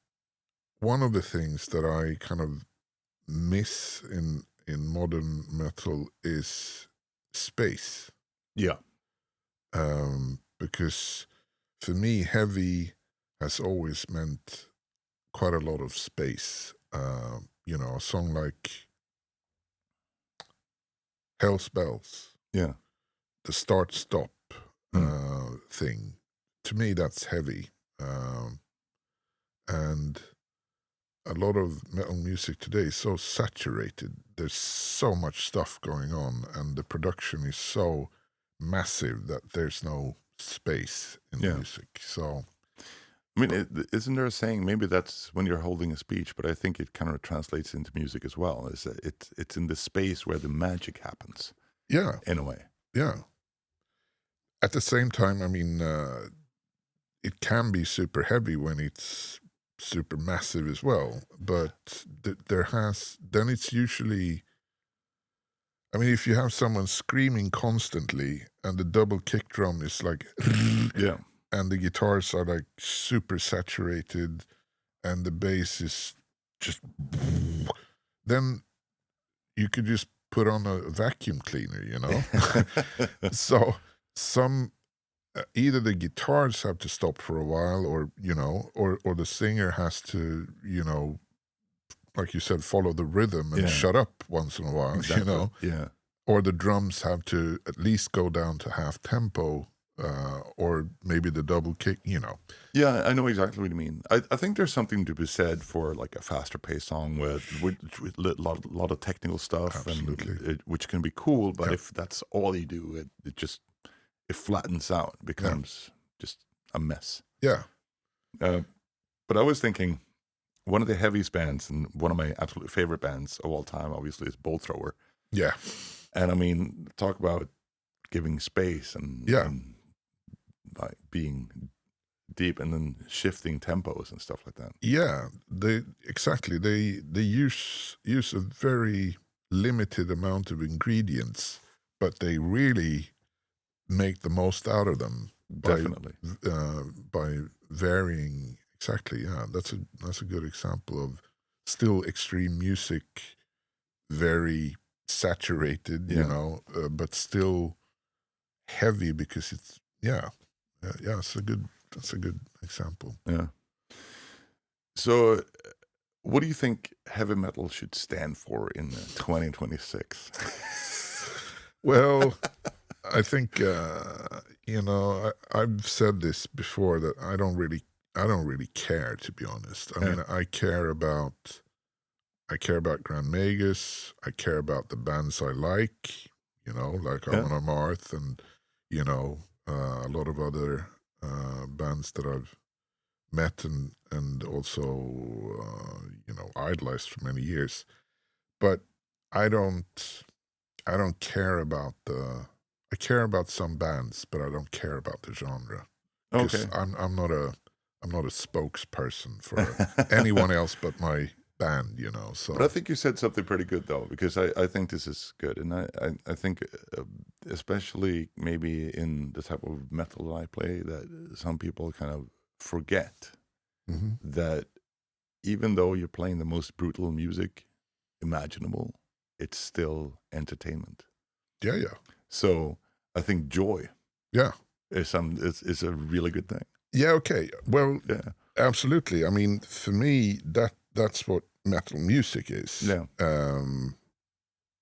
one of the things that I kind of miss in modern metal is space, Yeah. because for me, heavy has always meant quite a lot of space. A song like Hell's Bells, Yeah. the start stop Mm. thing, to me, that's heavy. And a lot of metal music today is so saturated. There's so much stuff going on, and the production is so massive that there's no space in the Yeah. music. So, I mean, isn't there a saying? Maybe that's when you're holding a speech, but I think it kind of translates into music as well. Is that it's in the space where the magic happens yeah, in a way. yeah. At the same time, I mean, it can be super heavy when it's super massive as well. But then it's usually, I mean, if you have someone screaming constantly and the double kick drum is like, Yeah. and the guitars are like super saturated and the bass is just, then you could just put on a vacuum cleaner, you know? So some either the guitars have to stop for a while, or or the singer has to, like you said, follow the rhythm and Yeah. shut up once in a while, Exactly. Yeah. or the drums have to at least go down to half tempo, or maybe the double kick. Yeah, I know exactly what you mean. I think there's something to be said for like a faster paced song with a lot of technical stuff and Absolutely. which can be cool. But Yeah. if that's all you do, it flattens out, Yeah. becomes just a mess. Yeah. Uh, but I was thinking one of the heaviest bands and one of my absolute favorite bands of all time, obviously, is Bolt Thrower. Yeah. And I mean, talk about giving space Yeah. and like being deep and then shifting tempos and stuff like that. Yeah. They use a very limited amount of ingredients, but they really make the most out of them Definitely. by varying. Exactly, yeah, that's a good example of still extreme music, very saturated, Yeah. but still heavy because it's yeah. That's a good example. Yeah. So, what do you think heavy metal should stand for in 2026? Well, I think I've said this before that I don't really care, to be honest. I Yeah. mean, I care about Grand Magus. I care about the bands I like, like Yeah. Amon Amarth and a lot of other bands that I've met and also idolized for many years. But I don't I don't care about the I care about some bands, but I don't care about the genre because Okay. I'm not a spokesperson for anyone else but my band, But I So think you said something pretty good though, because I think this is good, and I think especially maybe in the type of metal I play, that some people kind of forget mhm. that even though you're playing the most brutal music imaginable, it's still entertainment. Yeah, yeah, So I think joy yeah, is a really good thing. yeah. Okay, well, Yeah, absolutely. I mean, for me, that's what metal music is. yeah,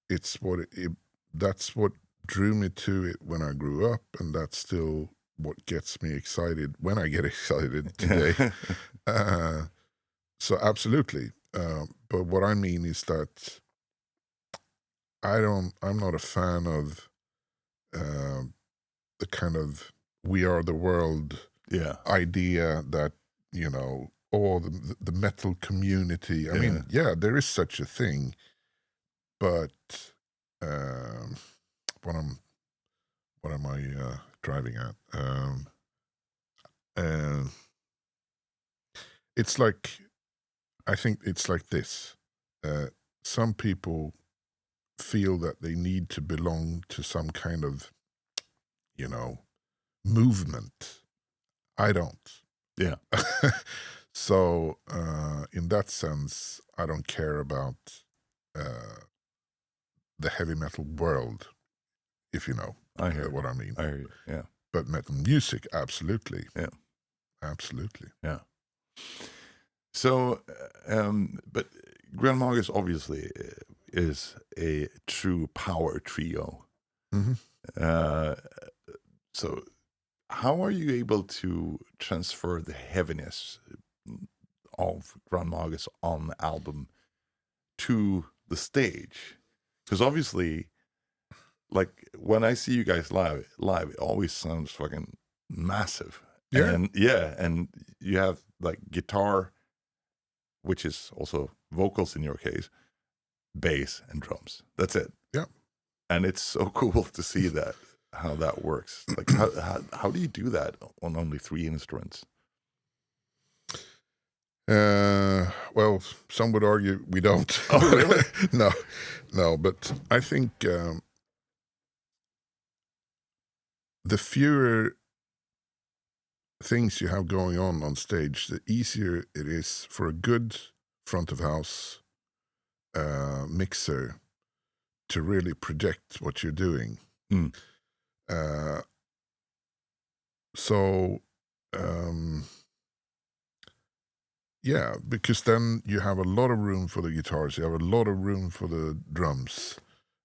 It's that's what drew me to it when I grew up, and that's still what gets me excited when I get excited today. yeah, Uh, so absolutely. But what I mean is that I'm not a fan of uh, the kind of we are the world yeah, idea that, or the metal community. I yeah. mean, yeah, there is such a thing, but um, what am I driving at? uh, it's like, I think it's like this. Some people feel that they need to belong to some kind of, you know, movement. I don't. Yeah. So, in that sense, I don't care about the heavy metal world, if you know I hear what you. I mean. I hear you. Yeah. But metal music, absolutely. Yeah. Absolutely. Yeah. So, but Grand Magus obviously is a true power trio. Hmm. Uh, so, how are you able to transfer the heaviness of Grand Magus on the album to the stage? Because obviously, like when I see you guys live, it always sounds fucking massive. Yeah. And yeah, and you have like guitar, which is also vocals in your case, bass and drums. That's it. Yeah. And it's so cool to see that how that works. Like how do you do that on only 3 instruments? Well, some would argue we don't. Oh, really? No. But I think the fewer things you have going on stage, the easier it is for a good front of house mixer to really project what you're doing. Mm. Uh, so, yeah, because then you have a lot of room for the guitars, you have a lot of room for the drums,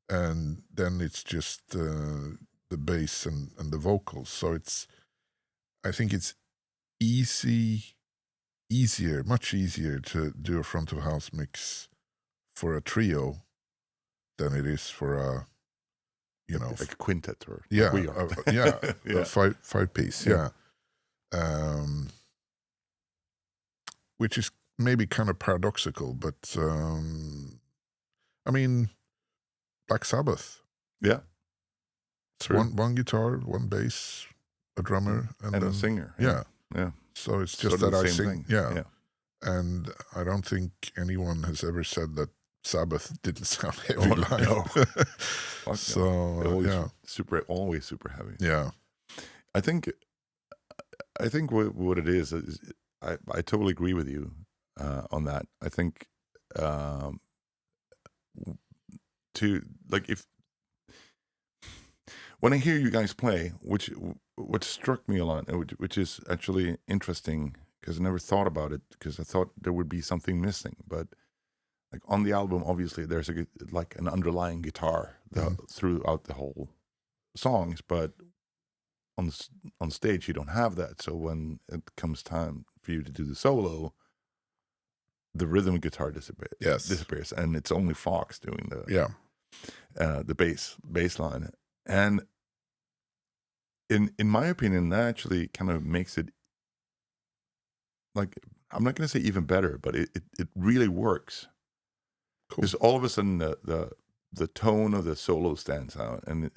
and then it's just the bass and the vocals. So I think it's much easier to do a front of house mix for a trio than it is for a, Like a quintet or yeah, like we are. yeah, Yeah. a five piece, yeah. Which is maybe kind of paradoxical, but I mean, Black Sabbath. Yeah. It's True. one guitar, one bass, a drummer, and And then a singer. yeah. Yeah. So it's Sort just of that the I same sing, thing. yeah. Yeah. And I don't think anyone has ever said that Sabbath didn't sound heavy Oh, live. no. Fuck So no. yeah, Always super heavy. yeah, I think what it is I totally agree with you on that. I think to like if when I hear you guys play, what struck me a lot, which is actually interesting because I never thought about it because I thought there would be something missing, but like on the album, obviously there's like an underlying guitar throughout the whole songs, but on stage you don't have that. So when it comes time for you to do the solo, the rhythm guitar disappears, and it's only Fox doing the bass line. And in my opinion, that actually kind of makes it like, I'm not going to say even better, but it really works. cool. Because all of a sudden the tone of the solo stands out, and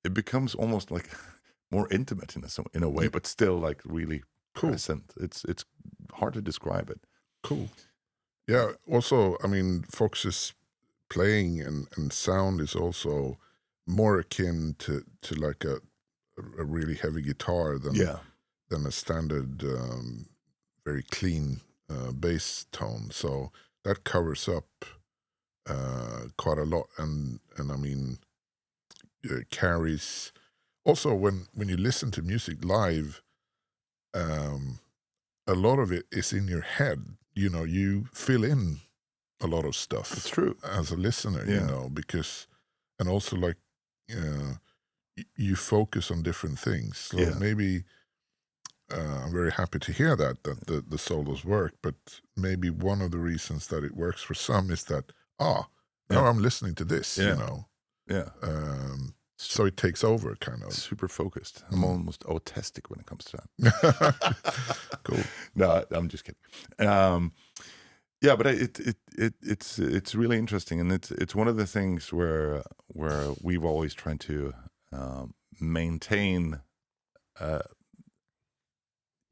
it becomes almost like more intimate in a way, but still like really Cool. present. It's hard to describe it. Cool. Yeah. Also, I mean, Fox's playing and sound is also more akin to like a really heavy guitar than a standard very clean bass tone. So that covers up quite a lot, and I mean, it carries. Also, when you listen to music live, a lot of it is in your head. You know, you fill in a lot of stuff. It's true. As a listener, Yeah. you know, because, and also like you focus on different things. So Yeah. maybe I'm very happy to hear that the solos work, but maybe one of the reasons that it works for some is that now I'm listening to this, you know. Yeah. So it takes over, kind of. Super focused. I'm almost autistic when it comes to that. Cool. No, I'm just kidding. Yeah, but it's really interesting, and it's one of the things where we've always tried to maintain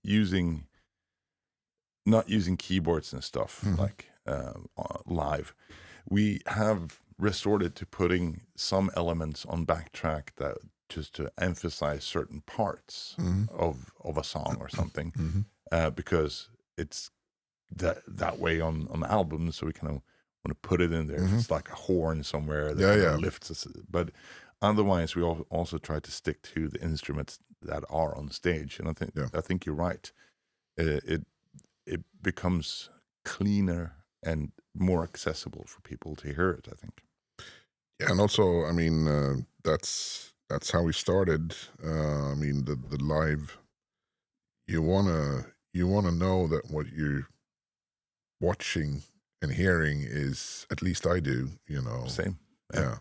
using not using keyboards and stuff Mhm. like live, we have resorted to putting some elements on backtrack that just to emphasize certain parts Mhm. of a song or something, Mhm. because it's that way on albums. So we kind of want to put it in there. If Mhm. it's like a horn somewhere that Yeah, kind of yeah. lifts us, but otherwise we also try to stick to the instruments that are on stage. And Yeah. I think you're right. It it becomes cleaner and more accessible for people to hear it, I think. Yeah, and also, I mean, that's how we started. I mean, the live. You wanna know that what you're watching and hearing is, at least I do. Same. Yeah.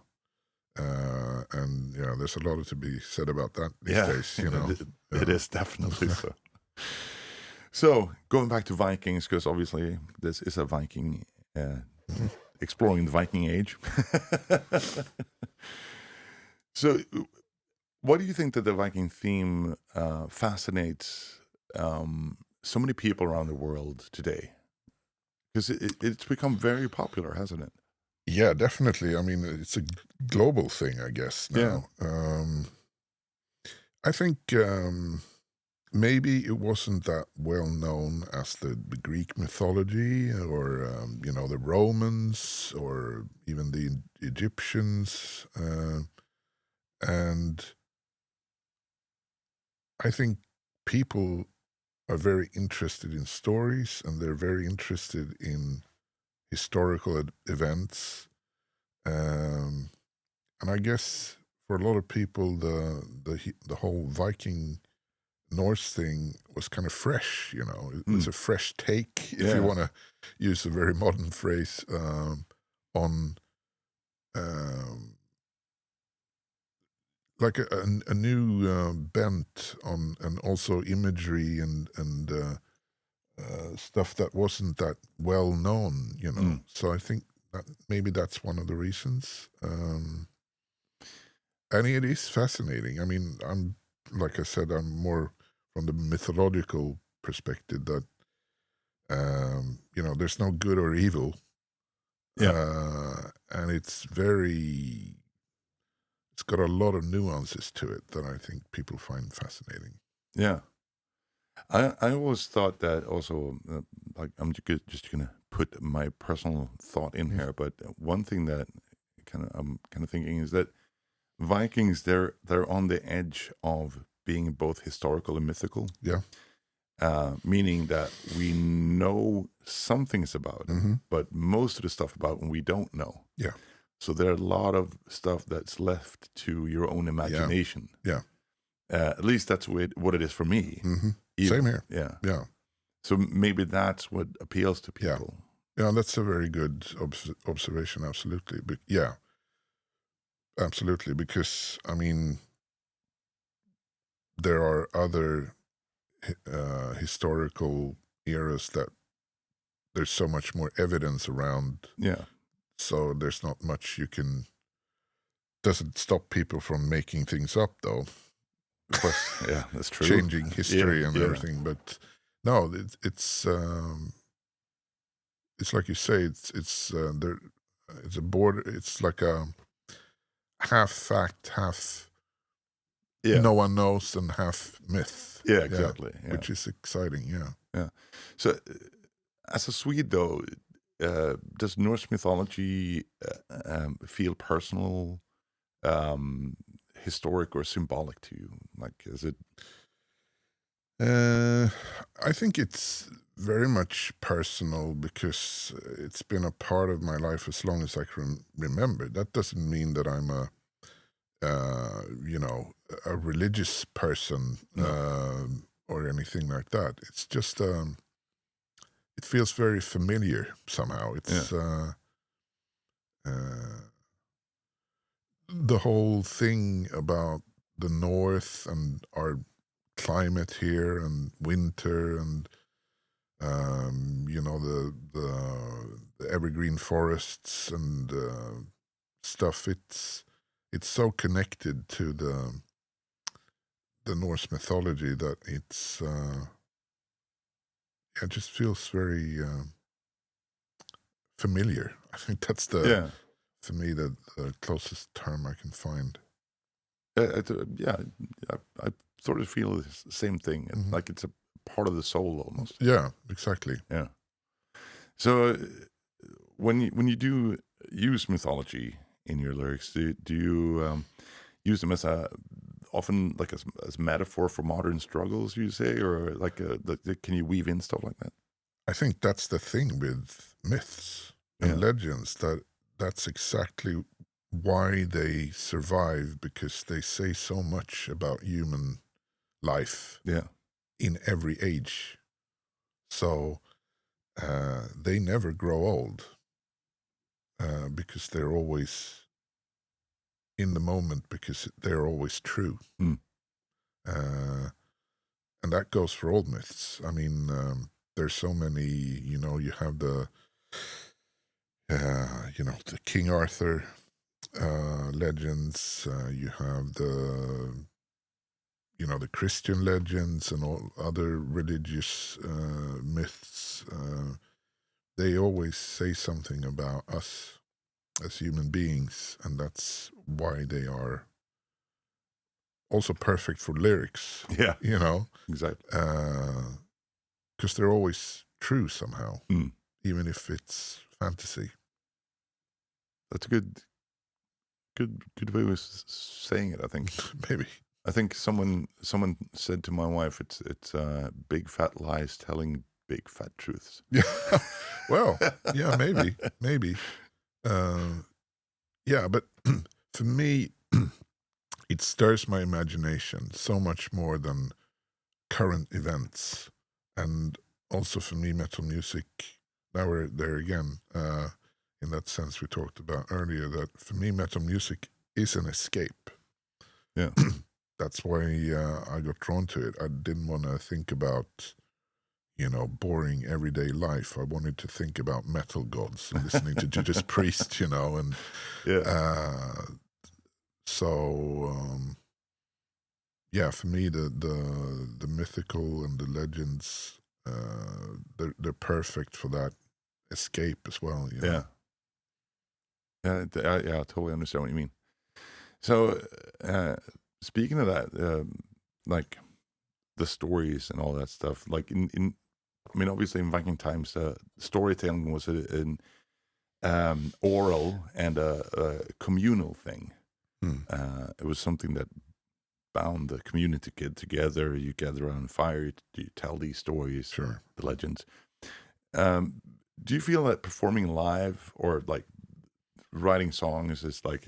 Yeah. And yeah, there's a lot to be said about that these Yeah, days. it Yeah. is definitely so. So going back to Vikings, because obviously this is a Viking Mhm. exploring the Viking age. So, what do you think that the Viking theme fascinates so many people around the world today? Because it's become very popular, hasn't it? Yeah, definitely. I mean, it's a global thing, I guess Yeah. now. I think maybe it wasn't that well known as the Greek mythology, or the Romans, or even the Egyptians, and I think people are very interested in stories, and they're very interested in historical events, um, and I guess for a lot of people, the whole Viking Norse thing was kind of fresh. It was Mm. a fresh take, if you Yeah. want to use a very modern phrase, on um, like a new bent on, and also imagery, and stuff that wasn't that well known. Mm. So I think that maybe that's one of the reasons. And it is fascinating. I mean, like I said, I'm more from the mythological perspective, that there's no good or evil, Yeah. and it's got a lot of nuances to it that I think people find fascinating. Yeah. I always thought that also, like just gonna put my personal thought in Mm. here, but one thing that I'm kind of thinking is that Vikings, they're on the edge of being both historical and mythical, Yeah. meaning that we know some things about Hmm. them, but most of the stuff about them we don't know. Yeah. So there are a lot of stuff that's left to your own Yeah. imagination. Yeah. At least that's what it is for me. Hmm. Same Even here. yeah. Yeah. So maybe that's what appeals to Yeah. people. Yeah. That's a very good observation. Absolutely. But yeah, absolutely. Because I mean, there are other historical eras that there's so much more evidence around, Yeah, so there's not much you can. Doesn't stop people from making things up, though, of course. Yeah, that's true. changing Yeah, history and yeah, everything. But no, it's like you say, it's there. It's a border. It's like a half fact, half yeah, no one knows, and half myth. yeah. Yeah, Exactly. Yeah, which is exciting. Yeah. yeah. So, as a Swede, though, does Norse mythology feel personal, um, historic, or symbolic to you? Like, is it? Uh, I think it's very much personal, because it's been a part of my life as long as I can remember. That doesn't mean that I'm a religious person, No. or anything like that. It's just it feels very familiar somehow. Yeah. It's uh, the whole thing about the north and our climate here, and winter, and the evergreen forests, and stuff. It's so connected to the Norse mythology that it just feels very familiar. I think that's Yeah. for me, the closest term I can find. Yeah, I sort of feel the same thing. Hmm. Like it's a part of the soul almost. Yeah, exactly. Yeah. So when you do use mythology in your lyrics, do you use them as a often like as metaphor for modern struggles? You say, or can you weave in stuff like that? I think that's the thing with myths and Yeah. legends, that's exactly why they survive, because they say so much about human life Yeah. in every age. So they never grow old because they're always in the moment, because they're always true. Mm. Uh, and that goes for all myths. I mean, there's so many, you have the King Arthur legends. You have the Christian legends and all other religious myths. They always say something about us as human beings, and that's why they are also perfect for lyrics, Yeah. you know, Exactly. because they're always true somehow, Mm. even if it's fantasy. That's a good way of saying it. I think. Maybe. I think someone said to my wife, it's big fat lies telling big fat truths. Yeah. Well, yeah, maybe. Uh, yeah, but for me, it stirs my imagination so much more than current events. And also for me, metal music, now we're there again, in that sense we talked about earlier, that for me, metal music is an escape. Yeah. That's why I got drawn to it. I didn't want to think about, boring everyday life. I wanted to think about metal gods and listening to Judas Priest, and Yeah. uh, so yeah, for me, the mythical and the legends, they're perfect for that escape as well. Yeah. Yeah. I totally understand what you mean. So, speaking of that, like the stories and all that stuff, like I mean, obviously in Viking times, storytelling was an oral and a communal thing. Hmm. It was something that bound the community together. You gather around a fire, you tell these stories, Sure. the legends. Um, do you feel that performing live or like writing songs is like,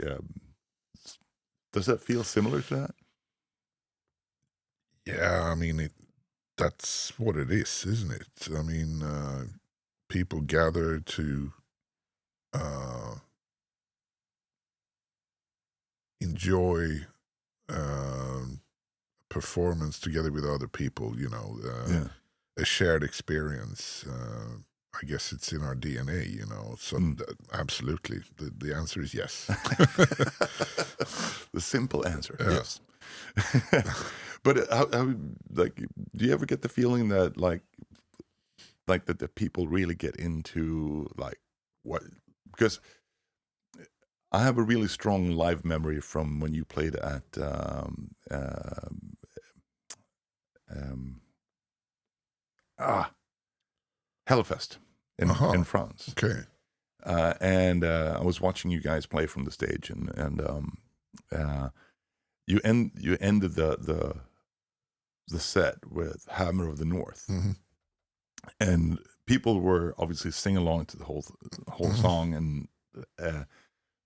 does that feel similar to that? Yeah, I mean, that's what it is, isn't it? I mean, people gather to uh, enjoy performance together with other people, Yeah. a shared experience. I guess it's in our DNA, so Mm. absolutely. The answer is yes. The simple answer, Yeah. yes. But how, like, do you ever get the feeling that like that the people really get into like what? Because I have a really strong live memory from when you played at um, ah Hellfest in Uh-huh. France, Okay. and I was watching you guys play from the stage, and uh, you ended the set with Hammer of the North, Hmm. and people were obviously singing along to the whole Hmm. song, and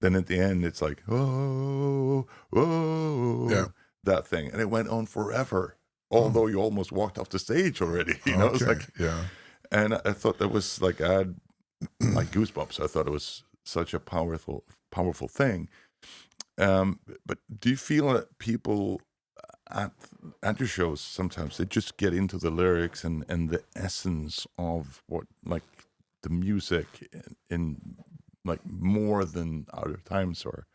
then at the end it's like oh Yeah. oh that thing, and it went on forever. Oh, Although you almost walked off the stage already, it's okay. like, Yeah. and I thought that was like I had like goosebumps. I thought it was such a powerful thing. But do you feel that people at at your shows sometimes they just get into the lyrics and the essence of what like the music in like more than other times or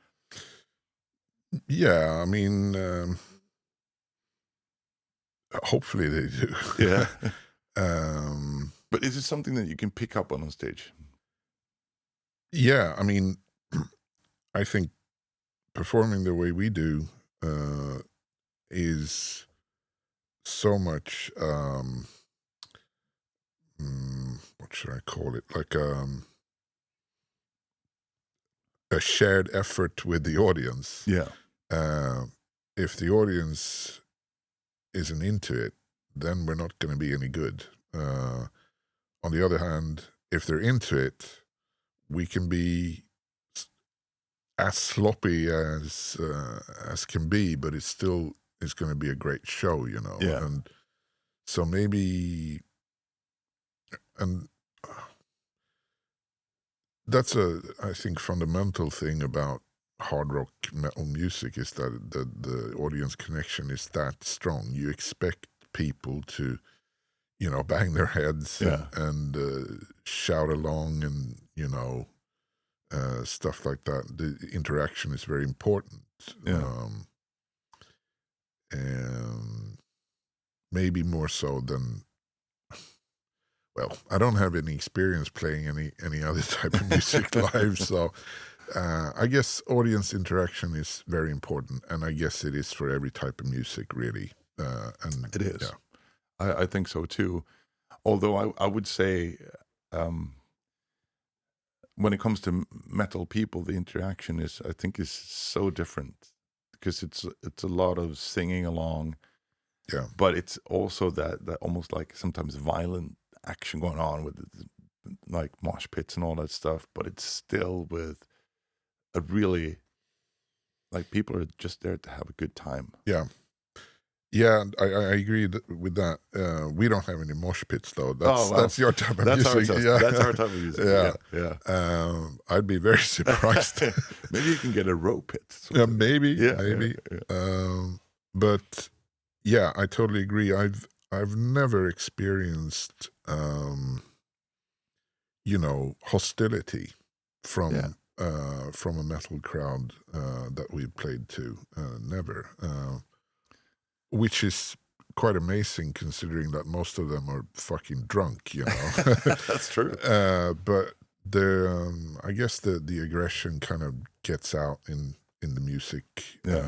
Yeah, I mean, hopefully they do. yeah. um, But is it something that you can pick up on stage? Yeah, I mean, I think performing the way we do is so much. What should I call it? Like a shared effort with the audience. Yeah. Uh, if the audience isn't into it, then we're not going to be any good. On the other hand, if they're into it, we can be as sloppy as can be, but it still is going to be a great show, you know. Yeah. And so maybe, and that's I think, fundamental thing about hard rock metal music is that the audience connection is that strong. You expect people to, bang their heads Yeah. and shout along and, stuff like that. The interaction is very important. Yeah. And maybe more so than, well, I don't have any experience playing any other type of music live, so I guess audience interaction is very important, and I guess it is for every type of music, really. And It is. yeah. I think so too. Although I would say, when it comes to metal people, the interaction I think is so different because it's a lot of singing along, Yeah. but it's also that almost like sometimes violent action going on with like mosh pits and all that stuff, but it's still with a really, like, people are just there to have a good time. Yeah. Yeah, I agree with that. We don't have any mosh pits though. That's your type of music. That's our type of music. Yeah. Yeah. I'd be very surprised. Maybe you can get a row pit. Yeah, maybe. Yeah. But yeah, I totally agree. I've never experienced hostility from from a metal crowd that we've played to. Never. Which is quite amazing considering that most of them are fucking drunk, That's true. But I guess the aggression kind of gets out in the music. Yeah.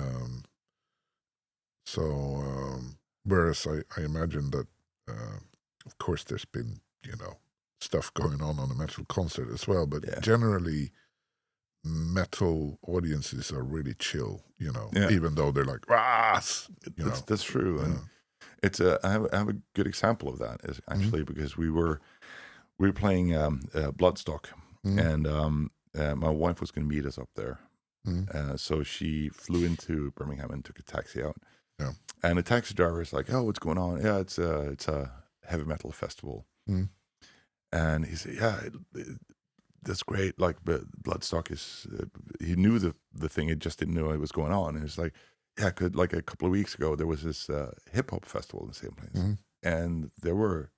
Whereas I imagine that, of course, there's been, stuff going on a metal concert as well, but generally metal audiences are really chill, even though they're like, "Rah!" That's true. And it's I have a good example of that is actually because we were playing Bloodstock, and my wife was going to meet us up there. So she flew into Birmingham and took a taxi out. Yeah. And the taxi driver is like, "Oh, what's going on?" "Yeah, it's a heavy metal festival." And he said, "Yeah, that's great. Like, but Bloodstock is." He knew the thing, he just didn't know it was going on. And it's like, "Yeah, like a couple of weeks ago, there was this hip hop festival in the same place, and there were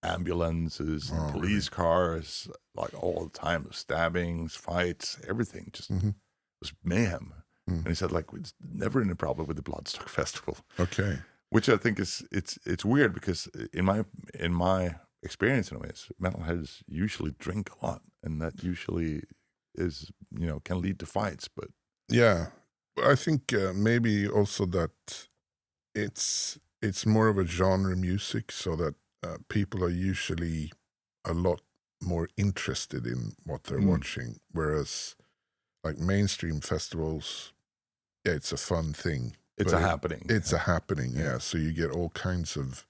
ambulances and police cars, like, all the time, stabbings, fights, everything. Just was mayhem." And he said, like, it's never any problem with the Bloodstock festival. Okay. Which I think it's weird because in my experience, in a way, metalheads usually drink a lot, and that usually is, can lead to fights. But yeah, I think maybe also that it's more of a genre music, so that people are usually a lot more interested in what they're watching, whereas like mainstream festivals, yeah, it's a fun thing. It's a happening. It's a happening, yeah. So you get all kinds of,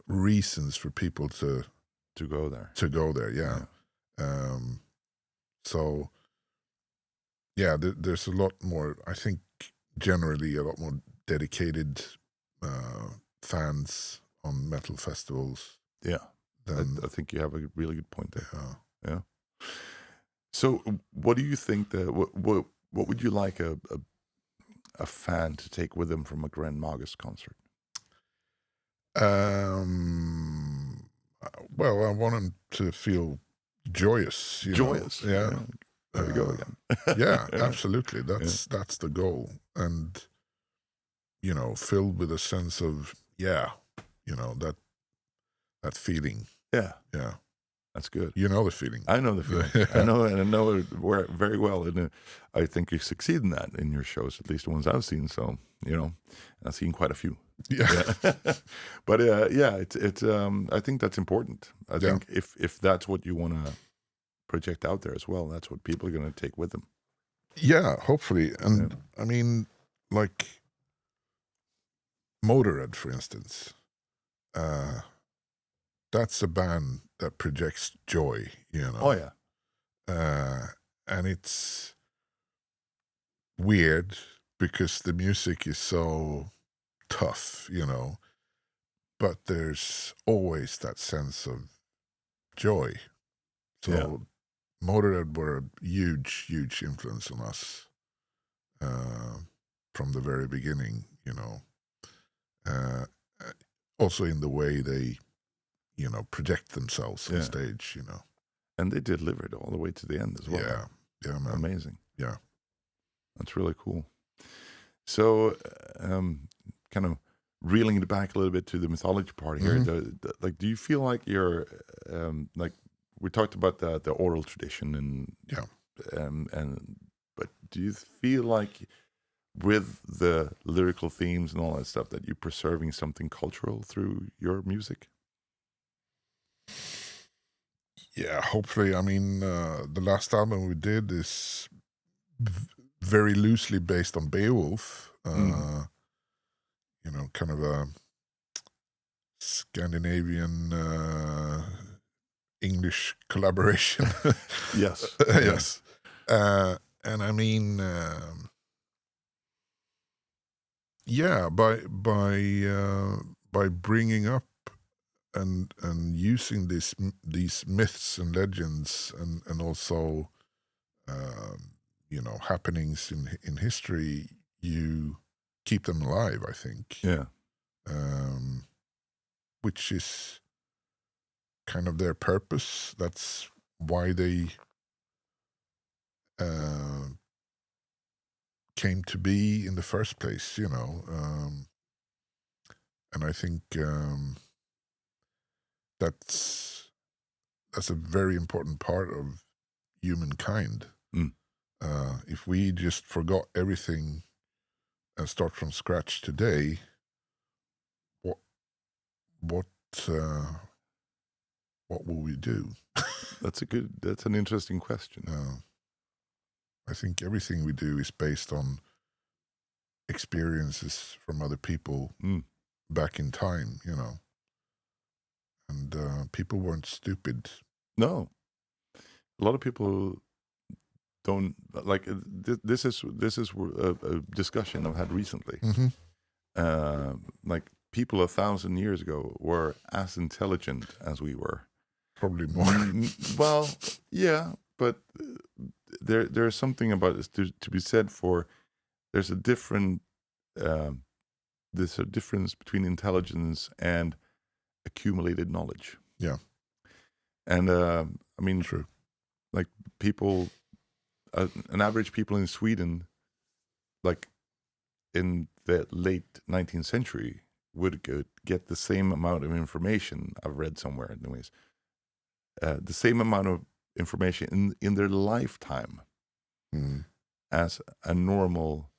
reasons for people to go there. Yeah. So, yeah, there's a lot more, I think, generally a lot more dedicated fans on metal festivals. Yeah. I think you have a really good point there. Yeah. So what do you think what would you like a fan to take with them from a Grand Magus concert? Well, I want them to feel joyous. Joyous. Yeah. There we go again. Yeah, absolutely. That's the goal. And, filled with a sense of, that that feeling. Yeah, Yeah, that's good. you know the feeling. I know the feeling. I know, and I know it very well. And I think you succeed in that in your shows, at least the ones I've seen. So, I've seen quite a few. Yeah, Yeah. But yeah, it's I think that's important. I yeah, think if that's what you want to project out there as well, that's what people are going to take with them. yeah. Hopefully, and Yeah. I mean, like Motorhead, for instance. That's a band that projects joy. Oh yeah. And it's weird because the music is so tough, but there's always that sense of joy. So Yeah. Motorhead were a huge, huge influence on us from the very beginning, Uh, also in the way they, project themselves on Yeah. stage. And they delivered all the way to the end as well. Yeah, yeah, man. Amazing. Yeah. That's really cool. So, kind of reeling it back a little bit to the mythology part here. Like, do you feel like you're like we talked about the oral tradition Yeah. but do you feel like with the lyrical themes and all that stuff that you're preserving something cultural through your music? Yeah, hopefully. I mean, the last album we did is very loosely based on Beowulf. Kind of a Scandinavian English collaboration. Yes. Yes. And I mean, yeah, by bringing up and using these myths and legends and also happenings in history, you keep them alive, I think. Yeah. Which is kind of their purpose. That's why they came to be in the first place, and I think that's a very important part of humankind. Mm. If we just forgot everything and start from scratch today, what what what will we do? That's an interesting question. I think everything we do is based on experiences from other people back in time, and people weren't stupid. No, a lot of people don't like this is a discussion I've had recently. Like people 1,000 years ago were as intelligent as we were. Probably more. Well, yeah, but there's something about this to be said for. There's a different there's a difference between intelligence and accumulated knowledge. Yeah, and I mean, true. like people, an average people in Sweden, like in the late 19th century, would get the same amount of information. I've read somewhere, anyways, the same amount of information in their lifetime as a normal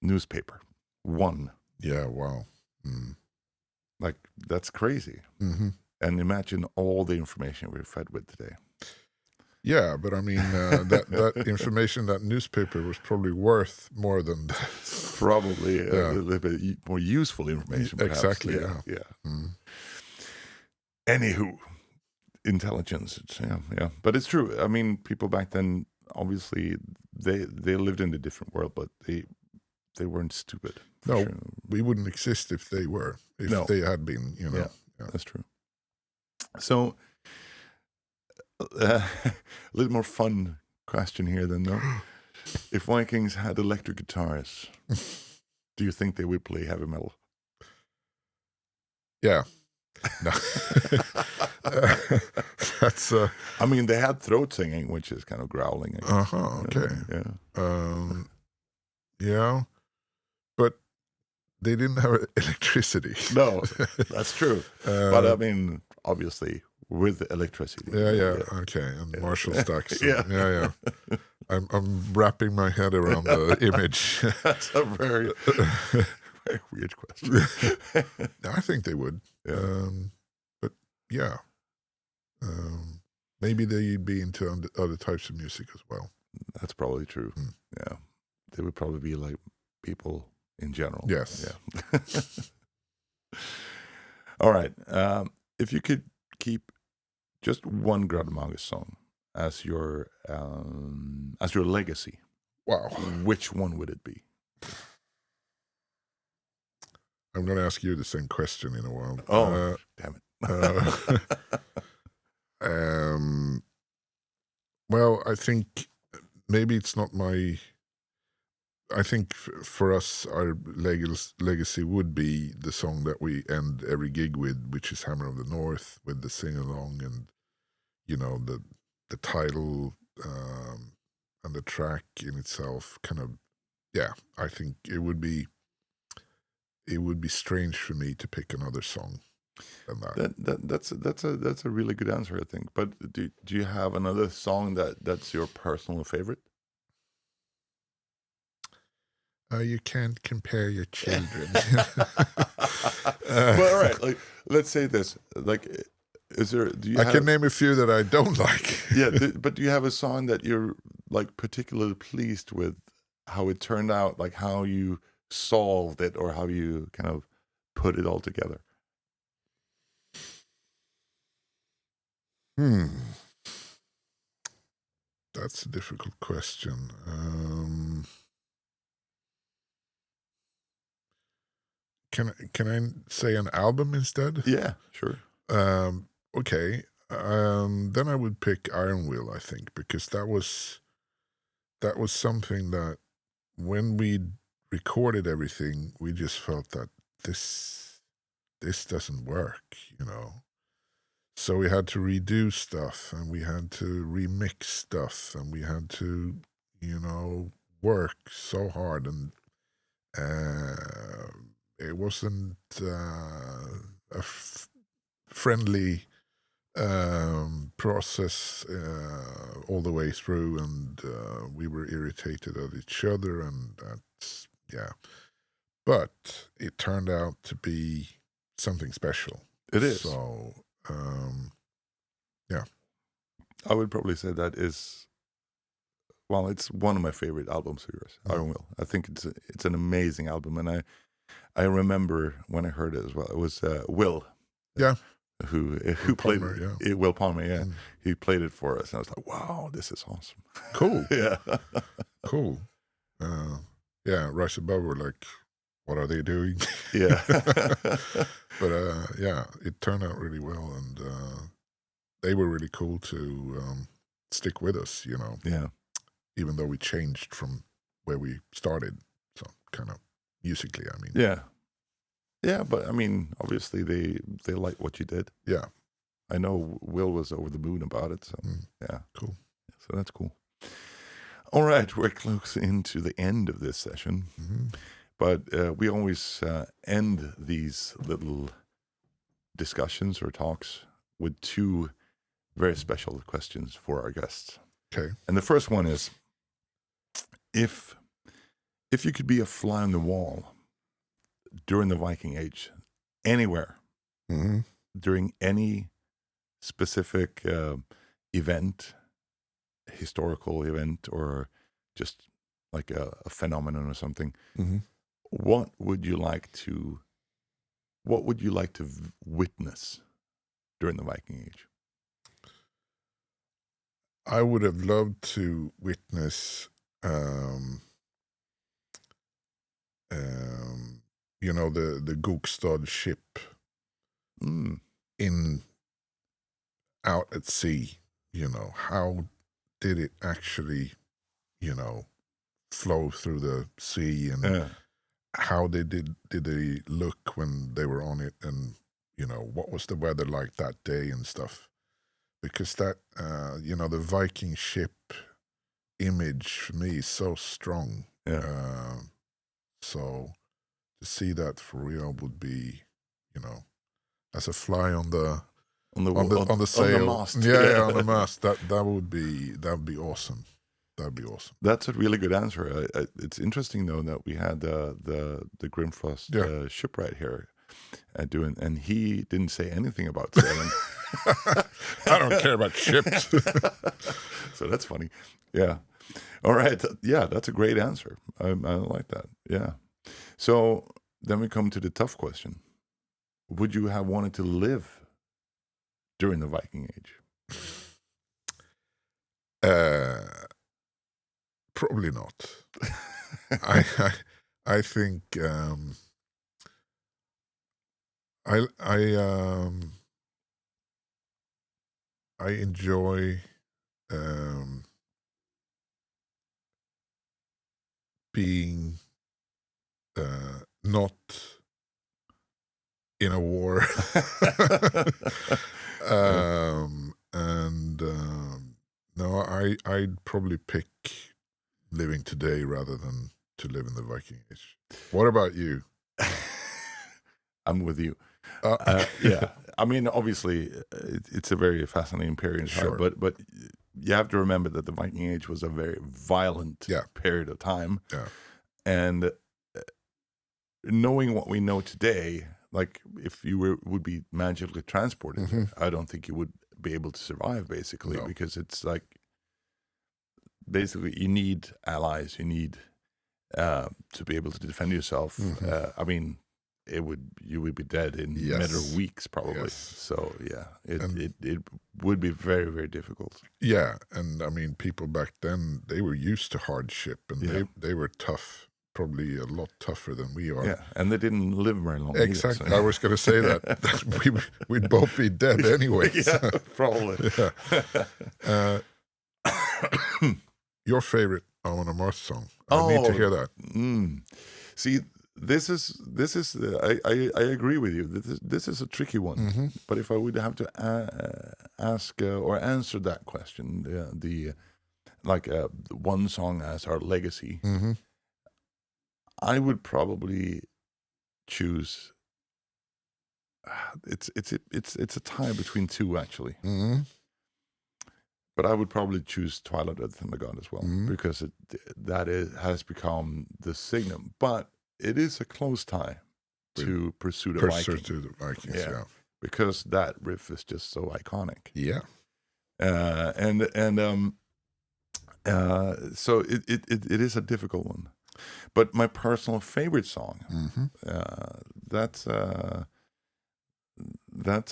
newspaper. One. Yeah, wow. Like, that's crazy. And imagine all the information we're fed with today. Yeah, but I mean, that information, that newspaper was probably worth more than that. Probably a little bit more useful information, perhaps. Exactly, yeah. Anywho, intelligence. Yeah. But it's true. I mean, people back then, obviously, they lived in a different world, but they weren't stupid. No, sure. We wouldn't exist if they were. If they had been, Yeah, that's true. So, a little more fun question here then, though. If Vikings had electric guitars, do you think they would play heavy metal? Yeah. No. That's I mean, they had throat singing, which is kind of growling. Okay. Yeah. Yeah. But they didn't have electricity. No, that's true. But I Uh, mean, obviously, with electricity. yeah, okay, and Yeah. Marshall stacks. Yeah. Yeah. I'm wrapping my head around the image. That's a very, very weird question. I think they would. Yeah. But yeah, maybe they'd be into other types of music as well. That's probably true. Mm. Yeah. They would probably be like people in general. Yes. Yeah. All right. If you could keep just one Grand Magus song as your legacy, Wow. which one would it be? I'm going to ask you the same question in a while. Oh, damn it. Well, I think maybe it's not my. I think for us, our legacy would be the song that we end every gig with, which is "Hammer of the North," with the sing along and the title and the track in itself. Kind of, yeah. I think it would be strange for me to pick another song than that. That's a really good answer, I think. But do you have another song that's your personal favorite? You can't compare your children. But all right, like let's say this, like, I can name a few that I don't like. Yeah, but do you have a song that you're like particularly pleased with how it turned out, like how you solved it or how you kind of put it all together? That's a difficult question. Can I say an album instead? Yeah, sure. Okay. Then I would pick Iron Will, I think, because that was something that when we recorded everything, we just felt that this doesn't work, So we had to redo stuff, and we had to remix stuff, and we had to, work so hard, and it wasn't friendly process all the way through, and we were irritated at each other, and that's but it turned out to be something special. It is. So I would probably say that is, well, it's one of my favorite albums of yours, Iron Will. I think it's an amazing album, and I remember when I heard it as well. It was Will. Yeah. Who played Palmer, it? Will Palmer, yeah. He played it for us, and I was like, "Wow, this is awesome!" Cool. Yeah, cool. Rise Above were like, what are they doing? Yeah. But it turned out really well, and they were really cool to stick with us, Yeah. Even though we changed from where we started, so kind of musically, I mean. Yeah. Yeah, but I mean, obviously they liked what you did. Yeah. I know Will was over the moon about it, so yeah. Cool. So that's cool. All right, we're close into the end of this session, but we always end these little discussions or talks with two very special questions for our guests. Okay. And the first one is, if you could be a fly on the wall during the Viking Age, anywhere, during any specific event, historical event, or just like a phenomenon or something, what would you like to witness during the Viking Age? I would have loved to witness, the Gokstad ship out at sea. How did it actually, flow through the sea, and how did they look when they were on it, and what was the weather like that day and stuff. Because that, the Viking ship image for me is so strong. Yeah. So to see that for real would be, as a fly on the on the on the sail. mast. Yeah, on the mast. That would be awesome. That'd be awesome. That's a really good answer. It's interesting though that we had the Grimfrost shipwright here doing, and he didn't say anything about sailing. I don't care about ships. So that's funny. Yeah. All right. Yeah, that's a great answer. I like that. Yeah. So then we come to the tough question. Would you have wanted to live during the Viking Age? Probably not. I think I enjoy being not in a war. No, I'd probably pick living today rather than to live in the Viking Age. What about you? I'm with you. Okay. Yeah, I mean, obviously, it's a very fascinating period in time, Sure. but you have to remember that the Viking Age was a very violent period of time. Yeah. And knowing what we know today, like if you would be magically transported, I don't think you would be able to survive, basically, because it's like, basically, you need allies, you need to be able to defend yourself. I mean, you would be dead in a matter of weeks, probably. Yes. So yeah, it would be very, very difficult. Yeah, and I mean, people back then, they were used to hardship, and they were tough, probably a lot tougher than we are. Yeah, and they didn't live very long. Exactly. Either, so. I was going to say that we'd both be dead anyway. Yeah, probably. Yeah. Your favorite Amon Amarth song? I need to hear that. See, this is I agree with you. This is a tricky one. But if I would have to ask or answer that question, the one song as our legacy, I would probably choose. It's a tie between two, actually. But I would probably choose Twilight of the Thunder God as well, because has become the signum. But it is a close tie to Pursuit of Vikings. Pursuit of the Vikings, yeah. Because that riff is just so iconic. Yeah. So it is a difficult one. But my personal favorite song, that's a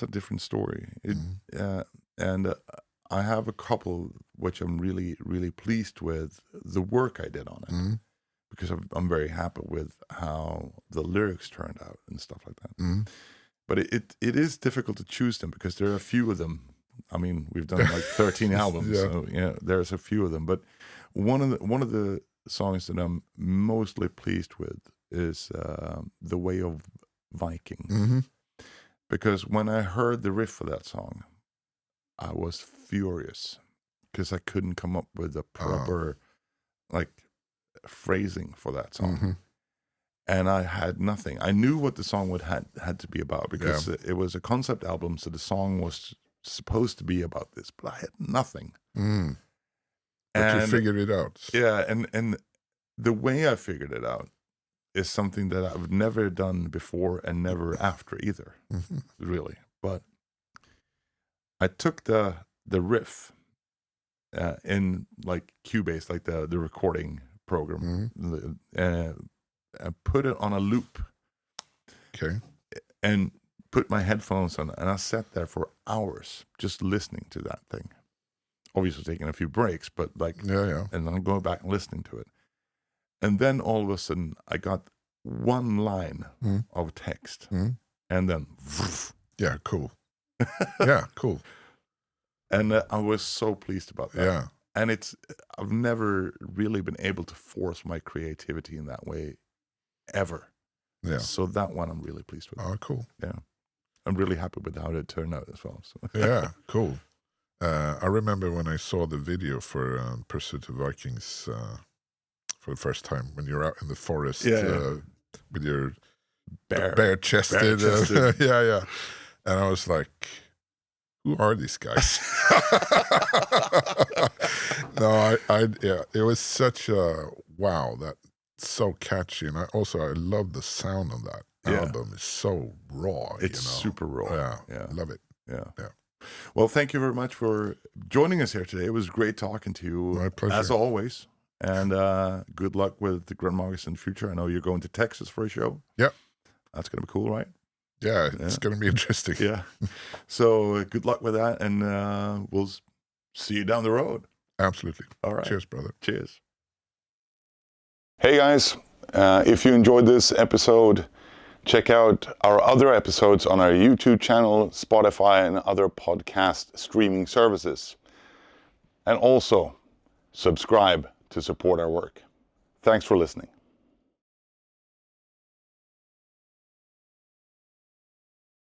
different story. And I have a couple which I'm really, really pleased with the work I did on it, because I'm very happy with how the lyrics turned out and stuff like that. But it is difficult to choose them because there are a few of them. I mean, we've done like 13 albums, so yeah, there's a few of them. But one of the songs that I'm mostly pleased with is "The Way of Viking," because when I heard the riff for that song, I was furious because I couldn't come up with a proper phrasing for that song. And I had nothing. I knew what the song had to be about because it was a concept album, so the song was supposed to be about this, but I had nothing. But you figured it out. Yeah, and the way I figured it out is something that I've never done before and never after either, really. But I took the riff in like Cubase, like the recording program, and put it on a loop. Okay. And put my headphones on, and I sat there for hours just listening to that thing. Obviously taking a few breaks, but and then going back and listening to it. And then all of a sudden, I got one line of text, and then yeah, cool. Yeah, cool. And I was so pleased about that. Yeah. And I've never really been able to force my creativity in that way ever. Yeah. So that one I'm really pleased with. Oh, cool. Yeah. I'm really happy with how it turned out as well. So. Yeah, cool. I remember when I saw the video for Pursuit of Vikings for the first time, when you're out in the forest with your bare-chested. bare-chested. Yeah. And I was like, who are these guys? No, yeah, it was such a wow. That's so catchy, and I love the sound of that album. It's so raw. It's super raw. Yeah, love it. Yeah. Yeah. Well, thank you very much for joining us here today. It was great talking to you. My pleasure. As always. And good luck with the Grand Magus in the future. I know you're going to Texas for a show. Yeah. That's going to be cool, right? Yeah, it's going to be interesting. Yeah. So good luck with that, and we'll see you down the road. Absolutely. All right. Cheers, brother. Cheers. Hey, guys. If you enjoyed this episode, check out our other episodes on our YouTube channel, Spotify, and other podcast streaming services. And also, subscribe to support our work. Thanks for listening.